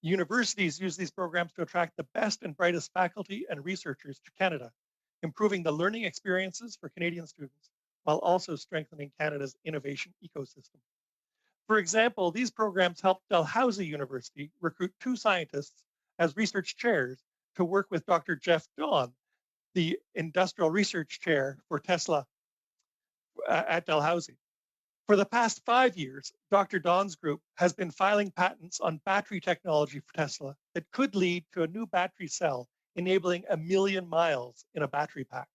Universities use these programs to attract the best and brightest faculty and researchers to Canada, improving the learning experiences for Canadian students while also strengthening Canada's innovation ecosystem. For example, these programs helped Dalhousie University recruit 2 scientists as research chairs to work with Dr. Jeff Dawn, the industrial research chair for Tesla at Dalhousie. For the past 5 years, Dr. Dawn's group has been filing patents on battery technology for Tesla that could lead to a new battery cell enabling 1 million miles in a battery pack.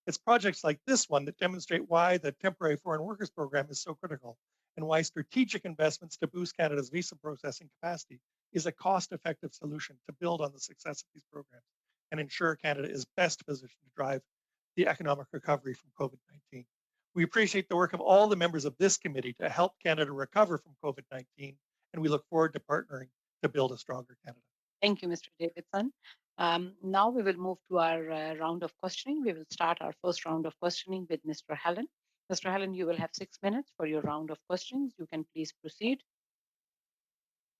It's projects like this one that demonstrate why the Temporary Foreign Workers Program is so critical and why strategic investments to boost Canada's visa processing capacity is a cost-effective solution to build on the success of these programs and ensure Canada is best positioned to drive the economic recovery from COVID-19. We appreciate the work of all the members of this committee to help Canada recover from COVID-19, and we look forward to partnering to build a stronger Canada. Thank you, Mr. Davidson. Now we will move to our round of questioning. We will start our first round of questioning with Mr. Helen. Mr. Helen, you will have 6 minutes for your round of questions. You can please proceed.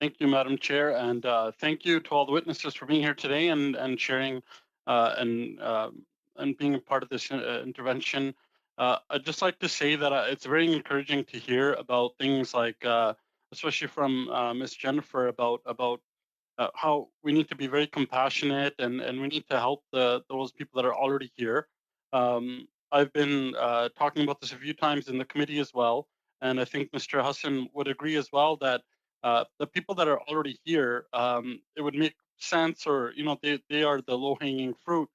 Thank you, Madam Chair, and thank you to all the witnesses for being here today and sharing and being a part of this intervention. I'd just like to say that it's very encouraging to hear about things like, especially from Miss Jennifer, about how we need to be very compassionate and we need to help those people that are already here. I've been talking about this a few times in the committee as well, and I think Mr. Hassan would agree as well that the people that are already here, it would make sense, or they are the low-hanging fruit,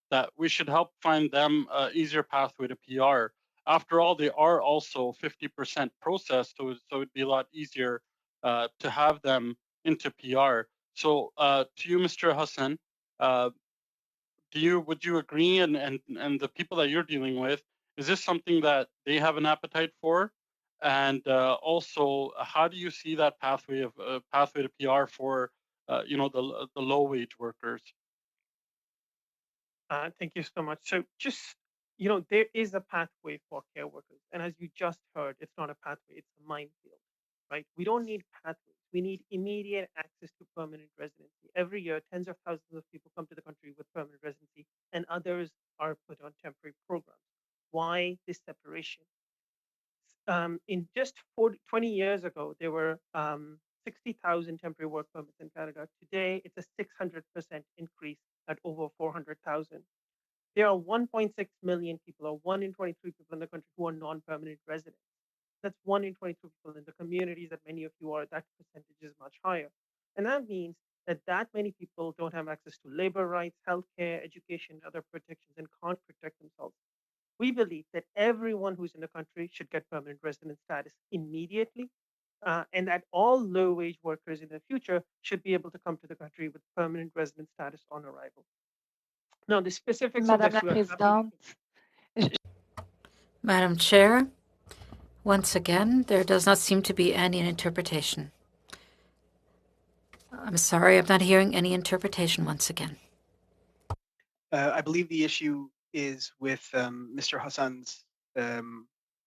that we should help find them an easier pathway to PR. After all, they are also 50% processed, so it'd be a lot easier to have them into PR. So to you, Mr. Hassan, uh, would you agree, and the people that you're dealing with, is this something that they have an appetite for? And also, how do you see that pathway to PR for the low wage workers? Thank you so much. So just, there is a pathway for care workers. And as you just heard, it's not a pathway, it's a minefield, right? We don't need pathways. We need immediate access to permanent residency. Every year, tens of thousands of people come to the country with permanent residency, and others are put on temporary programs. Why this separation? In just 20 years ago, there were 60,000 temporary work permits in Canada. Today, it's a 600% increase at over 400,000. There are 1.6 million people, or 1 in 23 people in the country who are non-permanent residents. That's 1 in 22 people in the communities that many of you are. That percentage is much higher. And that means that many people don't have access to labor rights, healthcare, education, other protections, and can't protect themselves. We believe that everyone who's in the country should get permanent resident status immediately, and that all low-wage workers in the future should be able to come to the country with permanent resident status on arrival. Now, the specifics of Madame this, la we are happy. Présidente, Madam Chair, once again, there does not seem to be any interpretation. I'm sorry, I'm not hearing any interpretation once again. I believe the issue is with Mr. Hassan's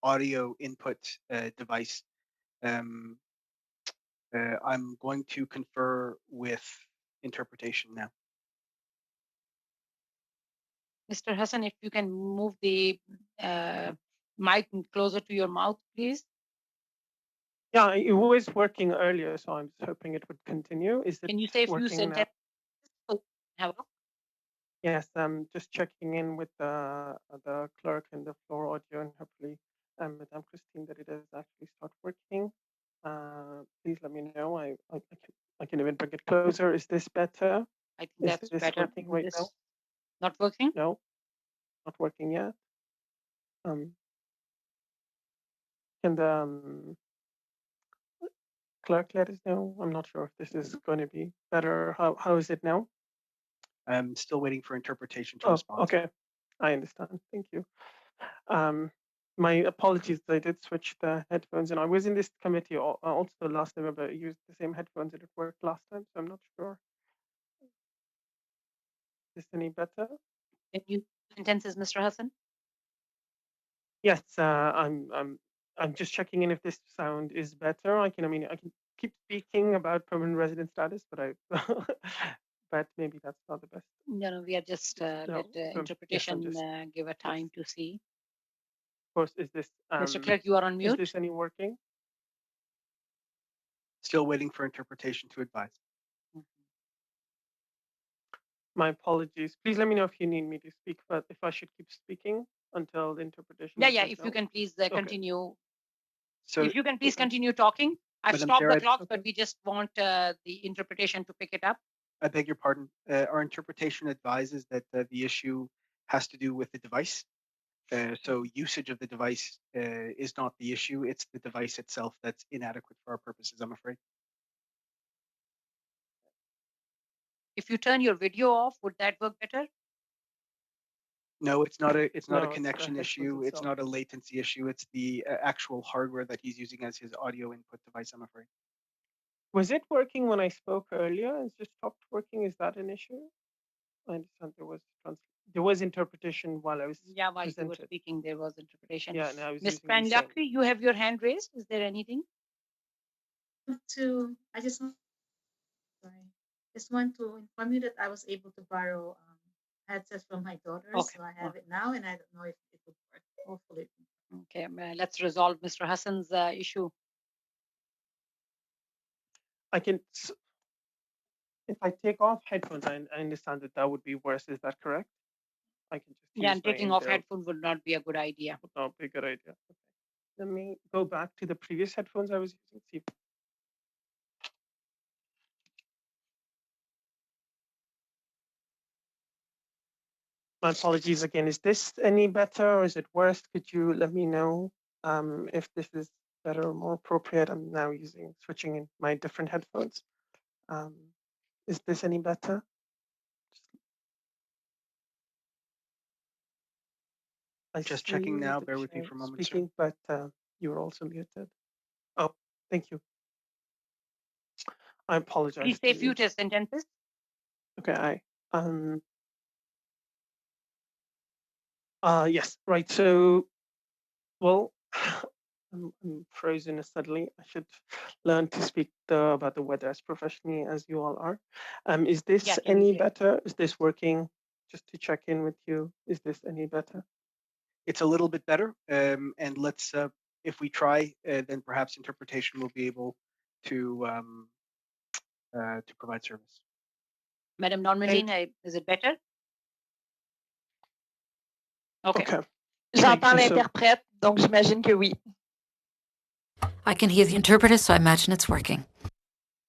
audio input device. I'm going to confer with interpretation now. Mr. Hassan, if you can move the mic closer to your mouth, please. Yeah, it was working earlier, so I'm just hoping it would continue. Is it Can you say a few working now? sentences? So have a look. Yes, I'm just checking in with the clerk and the floor audio, and hopefully, Madame Christine, that it has actually start working. Please let me know. I can even bring it closer. Is this better? I think Is that's this better. working right now? Not working? No, not working yet. Can the clerk let us know? I'm not sure if this is going to be better. How is it now? I'm still waiting for interpretation to Oh, respond. okay. I understand. Thank you. My apologies. I did switch the headphones, and I was in this committee also last November. I used the same headphones that it worked last time, so I'm not sure. Is this any better? Can you sentences, Mr. Hassan? Yes, I'm just checking in if this sound is better. I can keep speaking about permanent resident status, but but maybe that's not the best. No, we are just No, let yes, I'm interpretation just give a time to see. of course. Is this Mr. Clerk, you are on is mute. this any working? Still waiting for interpretation to advise. My apologies. Please let me know if you need me to speak, but if I should keep speaking until the interpretation. Yeah. says If no. you can please Okay. continue. So, If you can please continue talking. I've Madam stopped Chair, the I- clock, but we just want the interpretation to pick it up. I beg your pardon. Our interpretation advises that the issue has to do with the device. So usage of the device is not the issue. It's the device itself that's inadequate for our purposes, I'm afraid. If you turn your video off, would that work better? No, it's not a No, it's the connection headphones issue. It's itself. not a latency issue. It's the actual hardware that he's using as his audio input device, I'm afraid. Was it working when I spoke earlier and just stopped working? Is that an issue? I understand there was interpretation while I was Yeah, while you were presented. speaking, there was interpretation. Yeah, and I was Ms. using the same. Pandakri, you have your hand raised. Is there anything? I just want to inform you that I was able to borrow headsets from my daughter, Okay. so I have it now, and I don't know if would work. Hopefully. Okay, let's resolve Mr. Hassan's issue. I can, if I take off headphones, I understand that that would be worse. Is that correct? I can just Yeah, use and my taking off inbuilt. headphones would not be a good idea. Would not be a good idea. Okay. Let me go back to the previous headphones I was using. See if my apologies again. Is this any better or is it worse? Could you let me know if this is better or more appropriate? I'm now switching in my different headphones. Is this any better? Just checking now. Bear with me for a moment, speaking, sir. but you were also muted. Oh, thank you. I apologize. Please say future sentences. Okay, yes, right. So, well, I'm frozen suddenly. I should learn to speak about the weather as professionally as you all are. Is this any better? Is this working? Just to check in with you, is this any better? It's a little bit better, and let's, if we try, then perhaps interpretation will be able to provide service. Madam Normandine, is it better? Okay. J'entends l'interprète, donc j'imagine que oui. I can hear the interpreter, so I imagine it's working.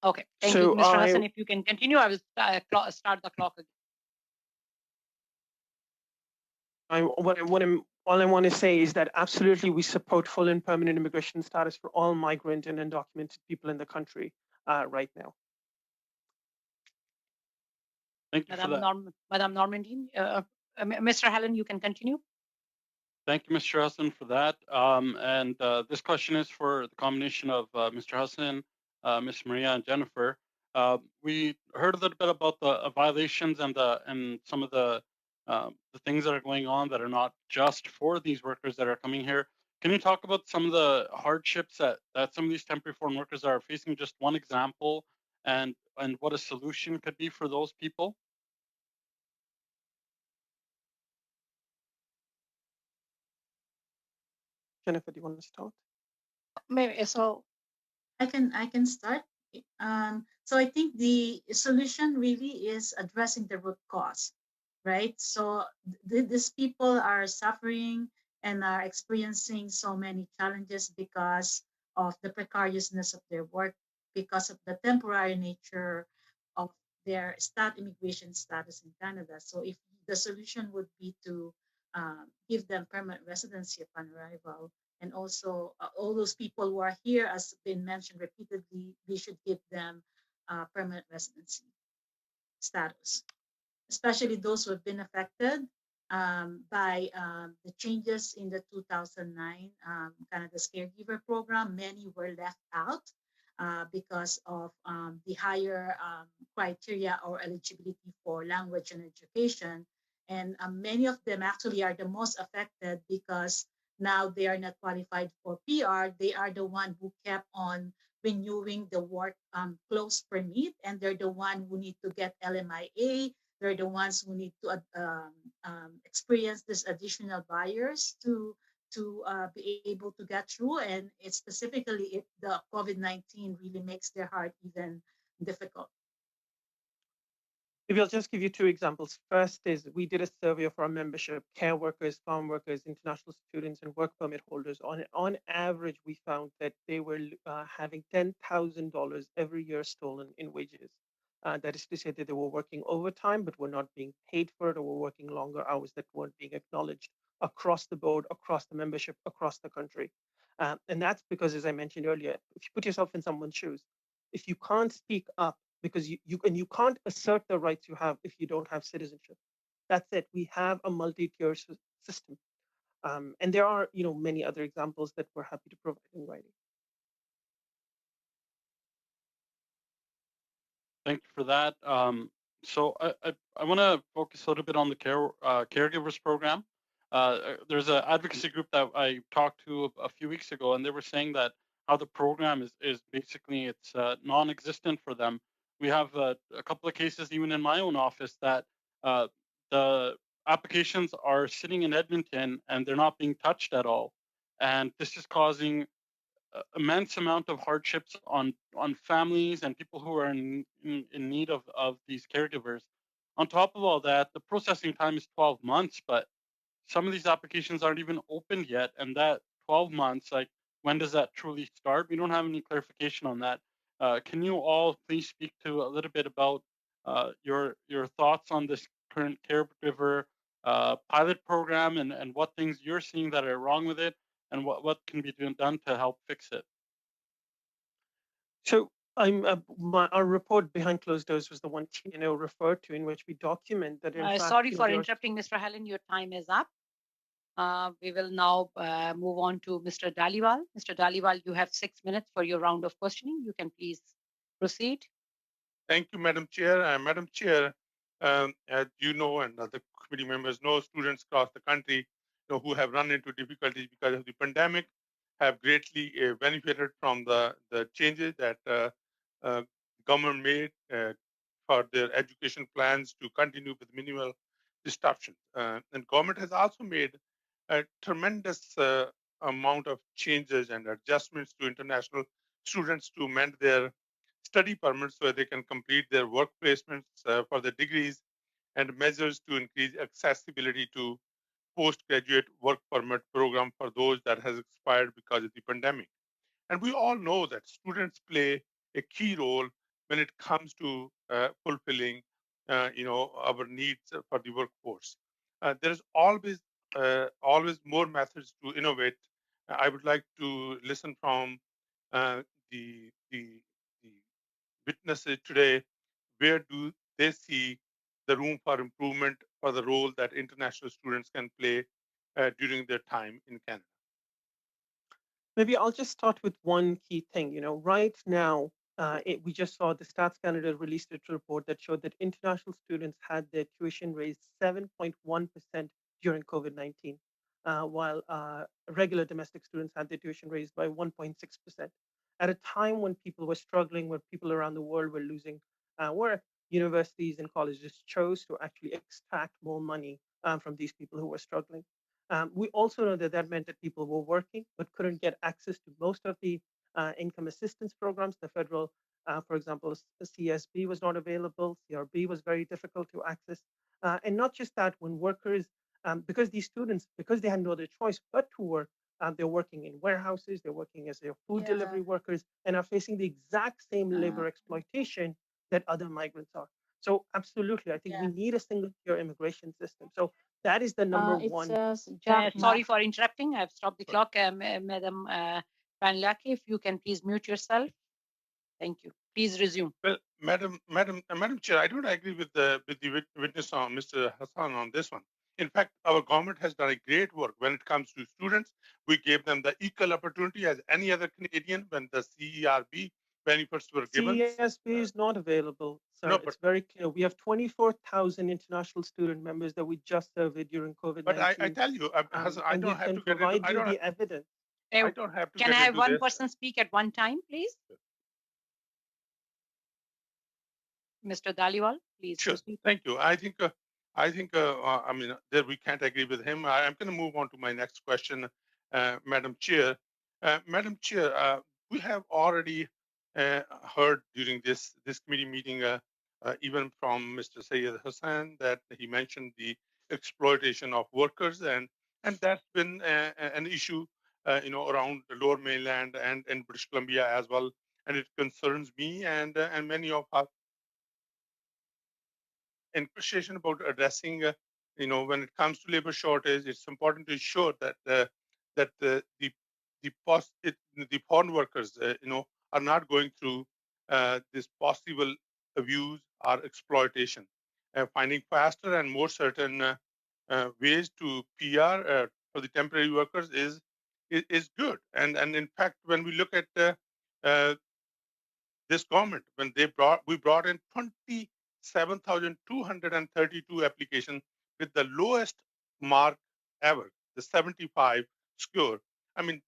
Okay. Thank you, Mr. Hassan. If you can continue, I will start the clock again. All I want to say is that absolutely we support full and permanent immigration status for all migrant and undocumented people in the country right now. Thank you for that. Madam Normandine, Mr. Hallen, you can continue. Thank you, Mr. Hassan, for that. This question is for the combination of Mr. Hassan, Ms. Maria, and Jennifer. We heard a little bit about the violations and some of the things that are going on that are not just for these workers that are coming here. Can you talk about some of the hardships that some of these temporary foreign workers are facing? Just one example, and what a solution could be for those people. Jennifer, do you want to start? Maybe so. I can start. So I think the solution really is addressing the root cause, right? So these people are suffering and are experiencing so many challenges because of the precariousness of their work, because of the temporary nature of their immigration status in Canada. So if the solution would be to give them permanent residency upon arrival, and also all those people who are here, as been mentioned repeatedly, we should give them permanent residency status, especially those who have been affected by the changes in the 2009 Canada's Caregiver Program. Many were left out because of the higher criteria or eligibility for language and education. And many of them actually are the most affected because now they are not qualified for PR. They are the one who kept on renewing the work close permit, and they're the one who need to get LMIA. They're the ones who need to experience this additional barriers to be able to get through. And it's specifically if the COVID-19 really makes their heart even difficult. Maybe I'll just give you two examples. First is we did a survey of our membership, care workers, farm workers, international students, and work permit holders. On average, we found that they were having $10,000 every year stolen in wages. That is to say that they were working overtime, but were not being paid for it, or were working longer hours that weren't being acknowledged across the board, across the membership, across the country. And that's because, as I mentioned earlier, if you put yourself in someone's shoes, if you can't speak up, because you can't assert the rights you have if you don't have citizenship. That's it. We have a multi-tier system, and there are many other examples that we're happy to provide in writing. Thank you for that. So I want to focus a little bit on the caregivers program. There's an advocacy group that I talked to a few weeks ago, and they were saying that how the program is basically it's non-existent for them. We have a couple of cases even in my own office that the applications are sitting in Edmonton and they're not being touched at all. And this is causing immense amount of hardships on families and people who are in need of these caregivers. On top of all that, the processing time is 12 months, but some of these applications aren't even opened yet. And that 12 months, like, when does that truly start? We don't have any clarification on that. Can you all please speak to a little bit about your thoughts on this current caregiver pilot program and what things you're seeing that are wrong with it and what can be done to help fix it? So our report behind closed doors was the one TNO referred to, in which we document that in fact. Sorry for there are- interrupting, Mr. Helen. Your time is up. We will now move on to Mr. Daliwal. Mr. Daliwal, you have 6 minutes for your round of questioning. You can please proceed. Thank you, Madam Chair. Madam Chair, as you know, and other committee members know, students across the country, who have run into difficulties because of the pandemic, have greatly benefited from the changes that government made for their education plans to continue with minimal disruption. And government has also made a tremendous amount of changes and adjustments to international students to amend their study permits so they can complete their work placements for their degrees, and measures to increase accessibility to postgraduate work permit program for those that has expired because of the pandemic. And we all know that students play a key role when it comes to fulfilling, our needs for the workforce. There's always more methods to innovate. I would like to listen from the witnesses today. Where do they see the room for improvement for the role that international students can play during their time in Canada? Maybe I'll just start with one key thing. Right now, we just saw the Stats Canada released a report that showed that international students had their tuition raised 7.1% during COVID-19, while regular domestic students had their tuition raised by 1.6%. At a time when people were struggling, when people around the world were losing work, universities and colleges chose to actually extract more money from these people who were struggling. We also know that that meant that people were working but couldn't get access to most of the income assistance programs. The federal, for example, the CSB was not available. CRB was very difficult to access. And not just that, when workers, because these students, because they had no other choice but to work, they're working in warehouses, they're working as their food delivery workers, and are facing the exact same labor exploitation that other migrants are. So absolutely, I think we need a single tier immigration system. So that is the number It one. says Sorry for interrupting. I've stopped the clock. Madam Panlaki, if you can please mute yourself. Thank you. Please resume. Well, Madam Chair, I don't agree with the witness on Mr. Hassan on this one. In fact, our government has done a great work when it comes to students. We gave them the equal opportunity as any other Canadian when the CERB benefits were given. CSB is not available, sir. No, it's very clear. We have 24,000 international student members that we just surveyed during COVID-19. But I tell you, Hassan, I don't have to get provide into, you the evidence. I don't have to Can get I have into one this. person speak at one time, please? Mr. Daliwal, please Sure. proceed. Thank you. I think that we can't agree with him. I'm going to move on to my next question, Madam Chair. Madam Chair, we have already heard during this committee meeting, even from Mr. Syed Hassan, that he mentioned the exploitation of workers, and that's been an issue, around the Lower Mainland and in British Columbia as well, and it concerns me and many of us. In conversation about addressing, when it comes to labor shortage, it's important to ensure that the foreign workers, are not going through this possible abuse or exploitation. Finding faster and more certain ways to PR for the temporary workers is good. And in fact, when we look at uh, this government, when we brought in 27,232 applications with the lowest mark ever, the 75 score. I mean,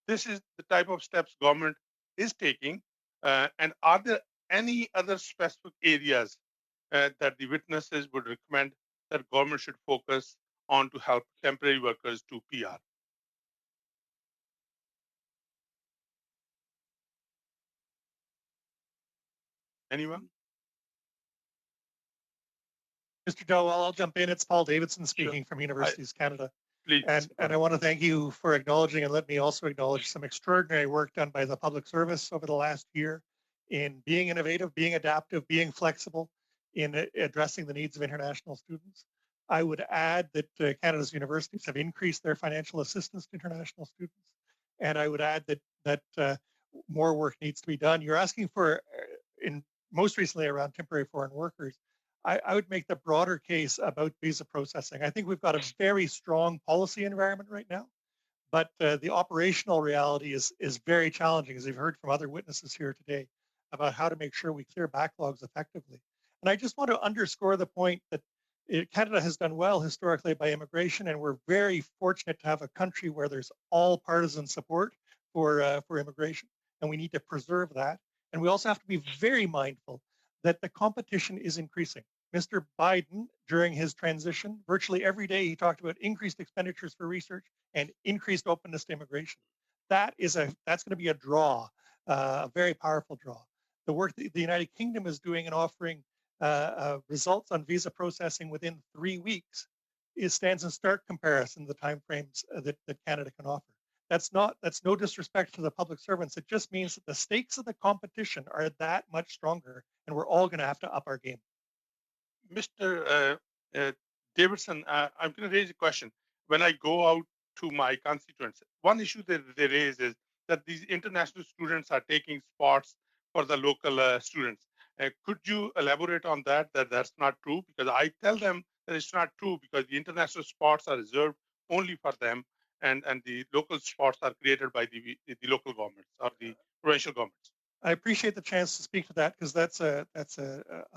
this is the type of steps government is taking. And are there any other specific areas that the witnesses would recommend that government should focus on to help temporary workers to PR? Anyone? Mr. Doe, I'll jump in. It's Paul Davidson speaking from Universities Canada. Please. And I want to thank you for acknowledging, and let me also acknowledge some extraordinary work done by the public service over the last year in being innovative, being adaptive, being flexible in addressing the needs of international students. I would add that Canada's universities have increased their financial assistance to international students. And I would add that more work needs to be done. You're asking for, in most recently around temporary foreign workers, I would make the broader case about visa processing. I think we've got a very strong policy environment right now, but the operational reality is very challenging, as you've heard from other witnesses here today, about how to make sure we clear backlogs effectively. And I just want to underscore the point that Canada has done well historically by immigration, and we're very fortunate to have a country where there's all partisan support for immigration, and we need to preserve that. And we also have to be very mindful that the competition is increasing. Mr. Biden, during his transition, virtually every day he talked about increased expenditures for research and increased openness to immigration. That's going to be a draw, a very powerful draw. The work that the United Kingdom is doing and offering results on visa processing within 3 weeks stands in stark comparison to the timeframes that Canada can offer. That's no disrespect to the public servants. It just means that the stakes of the competition are that much stronger, and we're all going to have to up our game. Mr. Davidson, I'm going to raise a question. When I go out to my constituents, one issue that they raise is that these international students are taking spots for the local students. Could you elaborate on that, that's not true? Because I tell them that it's not true because the international spots are reserved only for them, and the local spots are created by the local governments or the provincial governments. I appreciate the chance to speak to that because that's an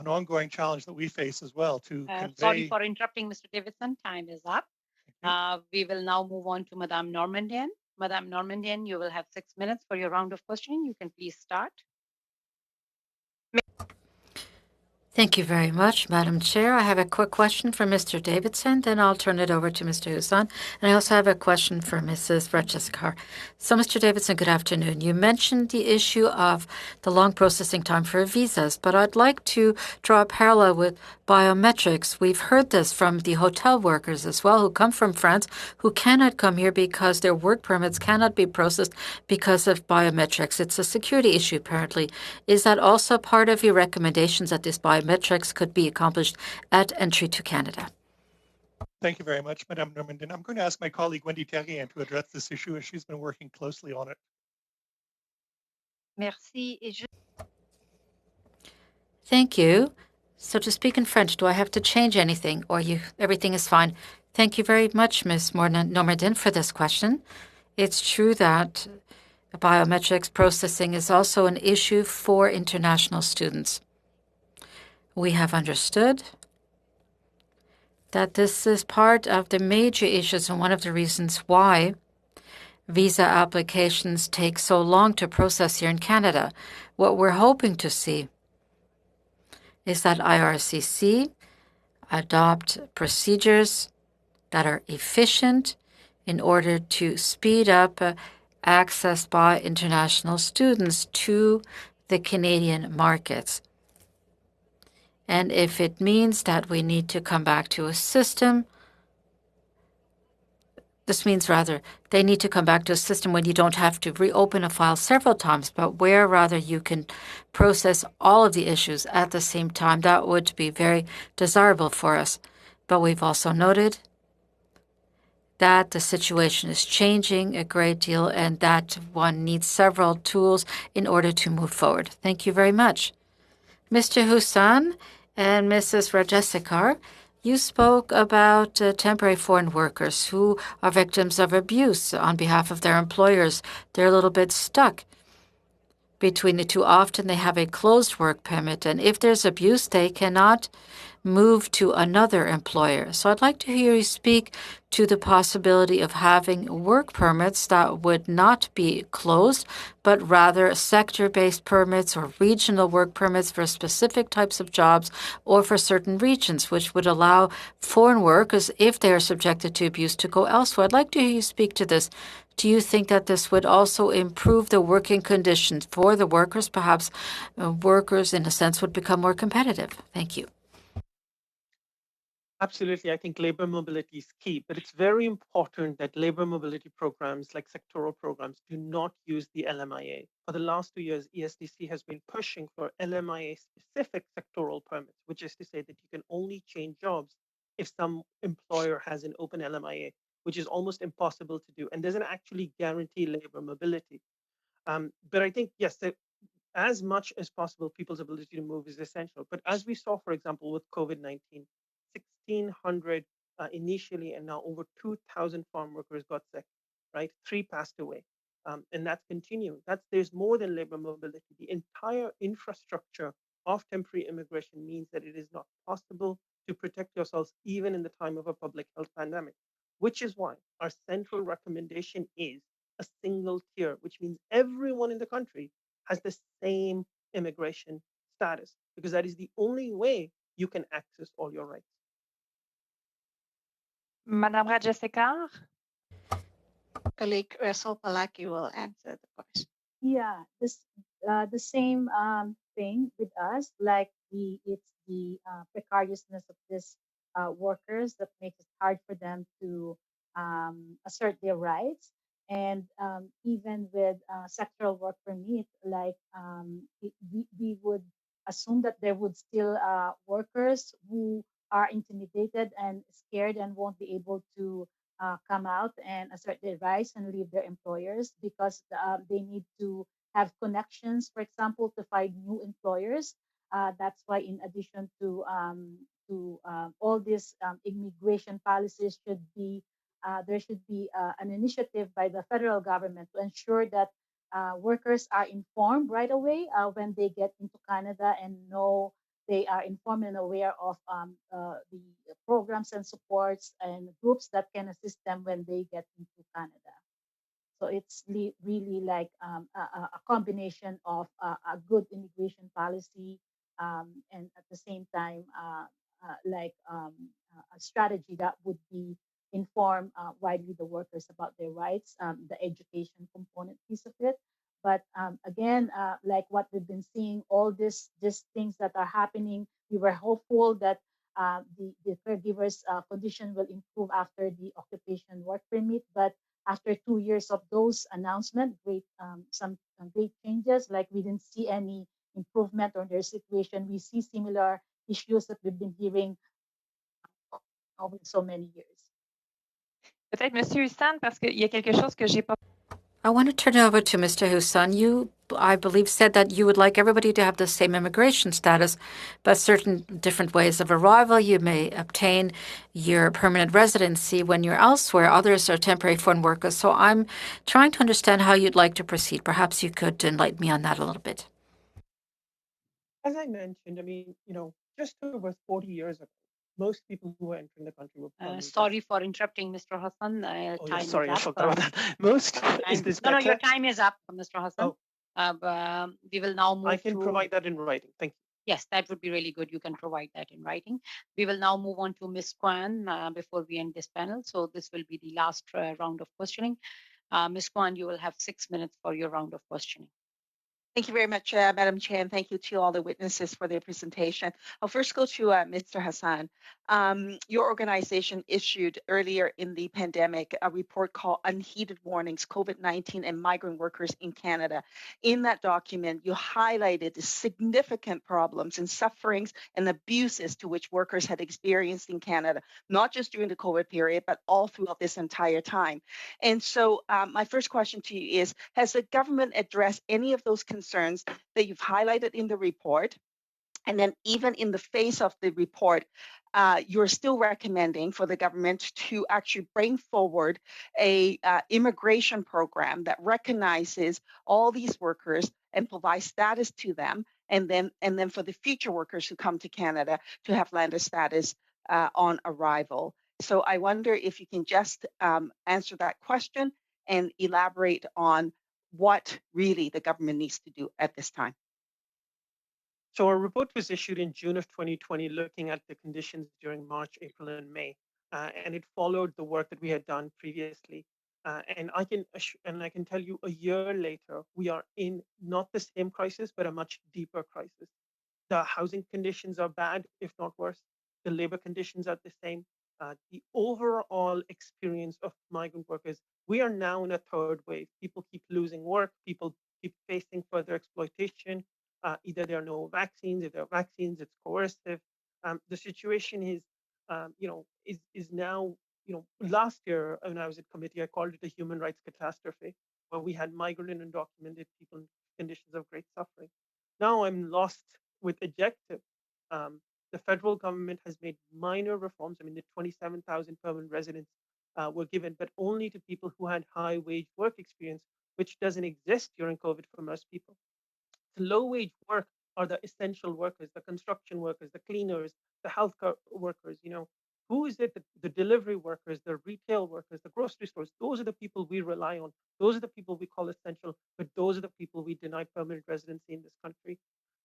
ongoing challenge that we face as well to convey. Sorry for interrupting, Mr. Davidson. Time is up. We will now move on to Madame Normandian. Madame Normandian, you will have 6 minutes for your round of questioning. You can please start. Thank you very much, Madam Chair. I have a quick question for Mr. Davidson, then I'll turn it over to Mr. Husan. And I also have a question for Mrs. Recheskar. So, Mr. Davidson, good afternoon. You mentioned the issue of the long processing time for visas, but I'd like to draw a parallel with biometrics. We've heard this from the hotel workers as well who come from France who cannot come here because their work permits cannot be processed because of biometrics. It's a security issue, apparently. Is that also part of your recommendations that this biometrics could be accomplished at entry to Canada? Thank you very much, Madame Normandian. I'm going to ask my colleague Wendy Terrien to address this issue as she's been working closely on it. Merci. Thank you. So to speak in French, do I have to change anything or everything is fine? Thank you very much, Ms. Normandian, for this question. It's true that biometrics processing is also an issue for international students. We have understood that this is part of the major issues and one of the reasons why visa applications take so long to process here in Canada. What we're hoping to see is that IRCC adopt procedures that are efficient in order to speed up access by international students to the Canadian markets. And if it means that we need to come back to a system, this means rather they need to come back to a system when you don't have to reopen a file several times, but where rather you can process all of the issues at the same time. That would be very desirable for us. But we've also noted that the situation is changing a great deal and that one needs several tools in order to move forward. Thank you very much. Mr. Husan and Mrs. Rajeshekar, you spoke about temporary foreign workers who are victims of abuse on behalf of their employers. They're a little bit stuck. between the two. Often they have a closed work permit, and if there's abuse, they cannot move to another employer. So I'd like to hear you speak to the possibility of having work permits that would not be closed, but rather sector-based permits or regional work permits for specific types of jobs or for certain regions, which would allow foreign workers, if they are subjected to abuse, to go elsewhere. I'd like to hear you speak to this. Do you think that this would also improve the working conditions for the workers? Perhaps workers, in a sense, would become more competitive. Thank you. Absolutely. I think labor mobility is key, but it's very important that labor mobility programs like sectoral programs do not use the LMIA. For the last 2 years, ESDC has been pushing for LMIA specific sectoral permits, which is to say that you can only change jobs if some employer has an open LMIA, which is almost impossible to do and doesn't actually guarantee labor mobility. But I think, yes, as much as possible, people's ability to move is essential. But as we saw, for example, with COVID-19, 1,600 initially, and now over 2,000 farm workers got sick, right? 3 passed away. And that's continuing. There's more than labor mobility. The entire infrastructure of temporary immigration means that it is not possible to protect yourselves even in the time of a public health pandemic, which is why our central recommendation is a single tier, which means everyone in the country has the same immigration status, because that is the only way you can access all your rights. Madame Rajasekar? Colleague Russell Palaki will answer the question. Yeah, the same thing with us. Like it's the precariousness of these workers that makes it hard for them to assert their rights. And even with sectoral work permit, like we would assume that there would still workers who are intimidated and scared and won't be able to come out and assert their rights and leave their employers because they need to have connections, for example, to find new employers. That's why, in addition to all these immigration policies, there should be an initiative by the federal government to ensure that workers are informed right away when they get into Canada and know they are informed and aware of the programs and supports and groups that can assist them when they get into Canada. So it's really like a combination of a good immigration policy and at the same time a strategy that would be inform widely the workers about their rights, the education component piece of it. But again, like what we've been seeing, all these things that are happening, we were hopeful that the caregivers' condition will improve after the occupation work permit. But after 2 years of those announcements, some great changes, like we didn't see any improvement on their situation. We see similar issues that we've been hearing over so many years. Peut-être Monsieur Hussan, parce qu'il y a quelque chose que j'ai pas. I want to turn it over to Mr. Hussan. You, I believe, said that you would like everybody to have the same immigration status, but certain different ways of arrival. You may obtain your permanent residency when you're elsewhere. Others are temporary foreign workers. So I'm trying to understand how you'd like to proceed. Perhaps you could enlighten me on that a little bit. As I mentioned, I mean, just over 40 years ago, most people who were entering the country were sorry for interrupting, Mr. Hassan. Time sorry, is I up. forgot about that. Most is this no, better? your time is up, Mr. Hassan. We will now move I can provide that in writing. Thank you. Yes, that would be really good. You can provide that in writing. We will now move on to Ms. Kwan before we end this panel. So this will be the last round of questioning. Ms. Kwan, you will have 6 minutes for your round of questioning. Thank you very much, Madam Chair, and thank you to all the witnesses for their presentation. I'll first go to Mr. Hassan. Your organization issued earlier in the pandemic a report called Unheeded Warnings, COVID-19 and Migrant Workers in Canada. In that document, you highlighted the significant problems and sufferings and abuses to which workers had experienced in Canada, not just during the COVID period, but all throughout this entire time. And so my first question to you is, has the government addressed any of those concerns that you've highlighted in the report? And then even in the face of the report, you're still recommending for the government to actually bring forward a immigration program that recognizes all these workers and provides status to them, and then for the future workers who come to Canada to have landed status on arrival. So I wonder if you can just answer that question and elaborate on what really the government needs to do at this time. So our report was issued in June of 2020, looking at the conditions during March, April, and May, and it followed the work that we had done previously. And I can tell you, a year later, we are in not the same crisis, but a much deeper crisis. The housing conditions are bad, if not worse. The labor conditions are the same. The overall experience of migrant workers, we are now in a third wave. People keep losing work. People keep facing further exploitation. Either there are no vaccines. If there are vaccines, it's coercive. The situation is now, last year when I was at committee, I called it a human rights catastrophe, where we had migrant and undocumented people in conditions of great suffering. Now I'm lost with adjective. The federal government has made minor reforms. I mean, the 27,000 permanent residents were given, but only to people who had high wage work experience, which doesn't exist during COVID for most people. The low wage work are the essential workers, the construction workers, the cleaners, the healthcare workers. Who is it? The delivery workers, the retail workers, the grocery stores. Those are the people we rely on. Those are the people we call essential, but those are the people we deny permanent residency in this country.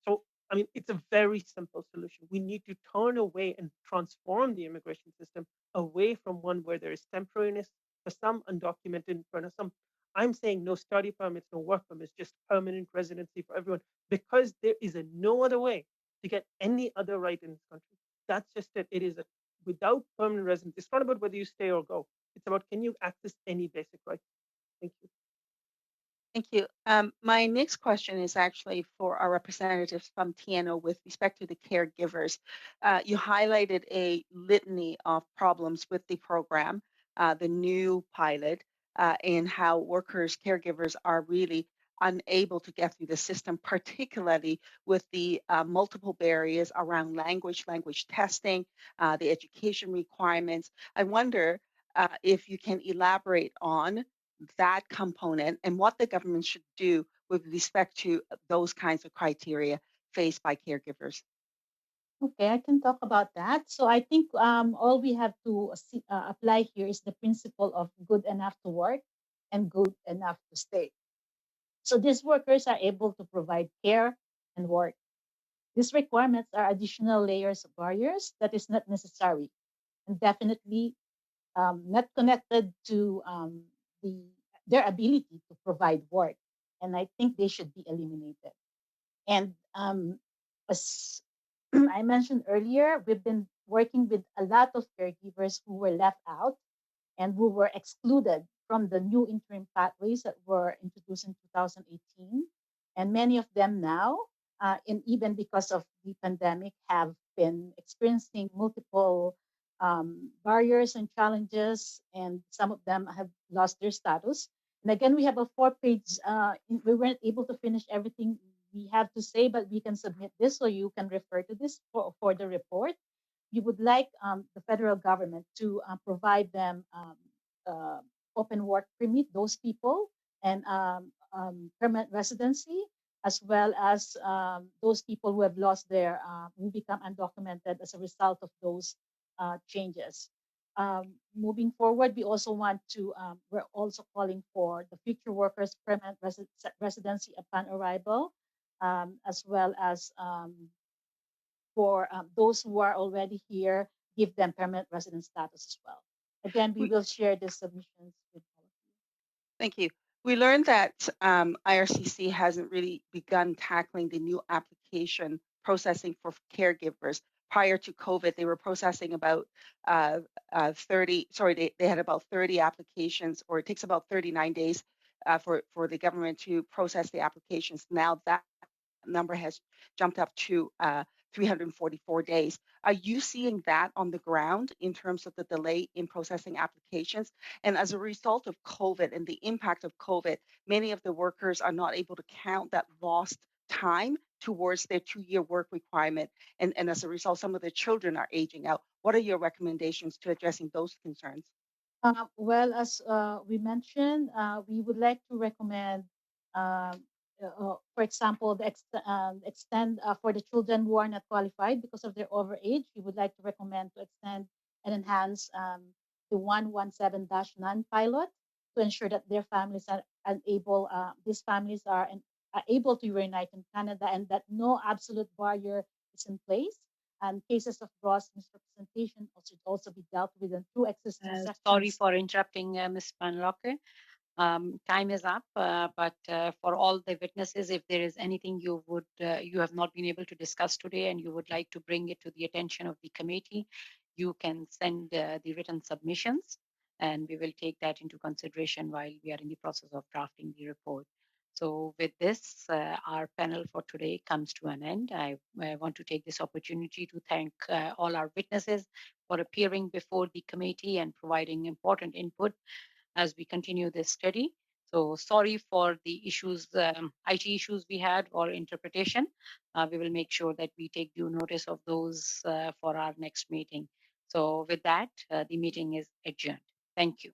So, I mean, it's a very simple solution. We need to turn away and transform the immigration system away from one where there is temporariness for some, undocumented for some. I'm saying no study permits, no work permits, just permanent residency for everyone, because there is no other way to get any other right in this country. That's just it. It is without permanent residence. It's not about whether you stay or go. It's about, can you access any basic right? Thank you. Thank you. My next question is actually for our representatives from TNO with respect to the caregivers. You highlighted a litany of problems with the program, the new pilot, and how workers, caregivers are really unable to get through the system, particularly with the multiple barriers around language testing, the education requirements. I wonder if you can elaborate on that component and what the government should do with respect to those kinds of criteria faced by caregivers. Okay, I can talk about that. So I think all we have to apply here is the principle of good enough to work and good enough to stay. So these workers are able to provide care and work. These requirements are additional layers of barriers that is not necessary and definitely not connected to their ability to provide work. And I think they should be eliminated. And as I mentioned earlier, we've been working with a lot of caregivers who were left out and who were excluded from the new interim pathways that were introduced in 2018. And many of them now, and even because of the pandemic, have been experiencing multiple barriers and challenges, and some of them have lost their status. And again, we have a 4-page, we weren't able to finish everything we have to say, but we can submit this so you can refer to this for the report. We would like the federal government to provide them open work permit, those people, and permanent residency, as well as those people who have lost their, who become undocumented as a result of those changes. Moving forward, we also want to, we're also calling for the future workers permanent residency upon arrival, as well as for those who are already here, give them permanent resident status as well. Again, we will share the submissions with all of you. Thank you. We learned that IRCC hasn't really begun tackling the new application processing for caregivers. Prior to COVID, they were processing about 30, sorry, they had about 30 applications, or it takes about 39 days for the government to process the applications. Now that number has jumped up to 344 days. Are you seeing that on the ground in terms of the delay in processing applications? And as a result of COVID and the impact of COVID, many of the workers are not able to count that lost time towards their 2-year work requirement. And as a result, some of the children are aging out. What are your recommendations to addressing those concerns? Well, as we mentioned, we would like to recommend, for example, extend for the children who are not qualified because of their overage. We would like to recommend to extend and enhance the 117-9 pilot to ensure that their families are able, these families are able to reunite in Canada, and that no absolute barrier is in place. And cases of gross misrepresentation should also be dealt with through existing sections. Sorry for interrupting, Ms. Panlocke. Time is up, but for all the witnesses, if there is anything you have not been able to discuss today and you would like to bring it to the attention of the committee, you can send the written submissions, and we will take that into consideration while we are in the process of drafting the report. So with this, our panel for today comes to an end. I want to take this opportunity to thank all our witnesses for appearing before the committee and providing important input as we continue this study. So sorry for the issues, IT issues we had or interpretation. We will make sure that we take due notice of those for our next meeting. So with that, the meeting is adjourned. Thank you.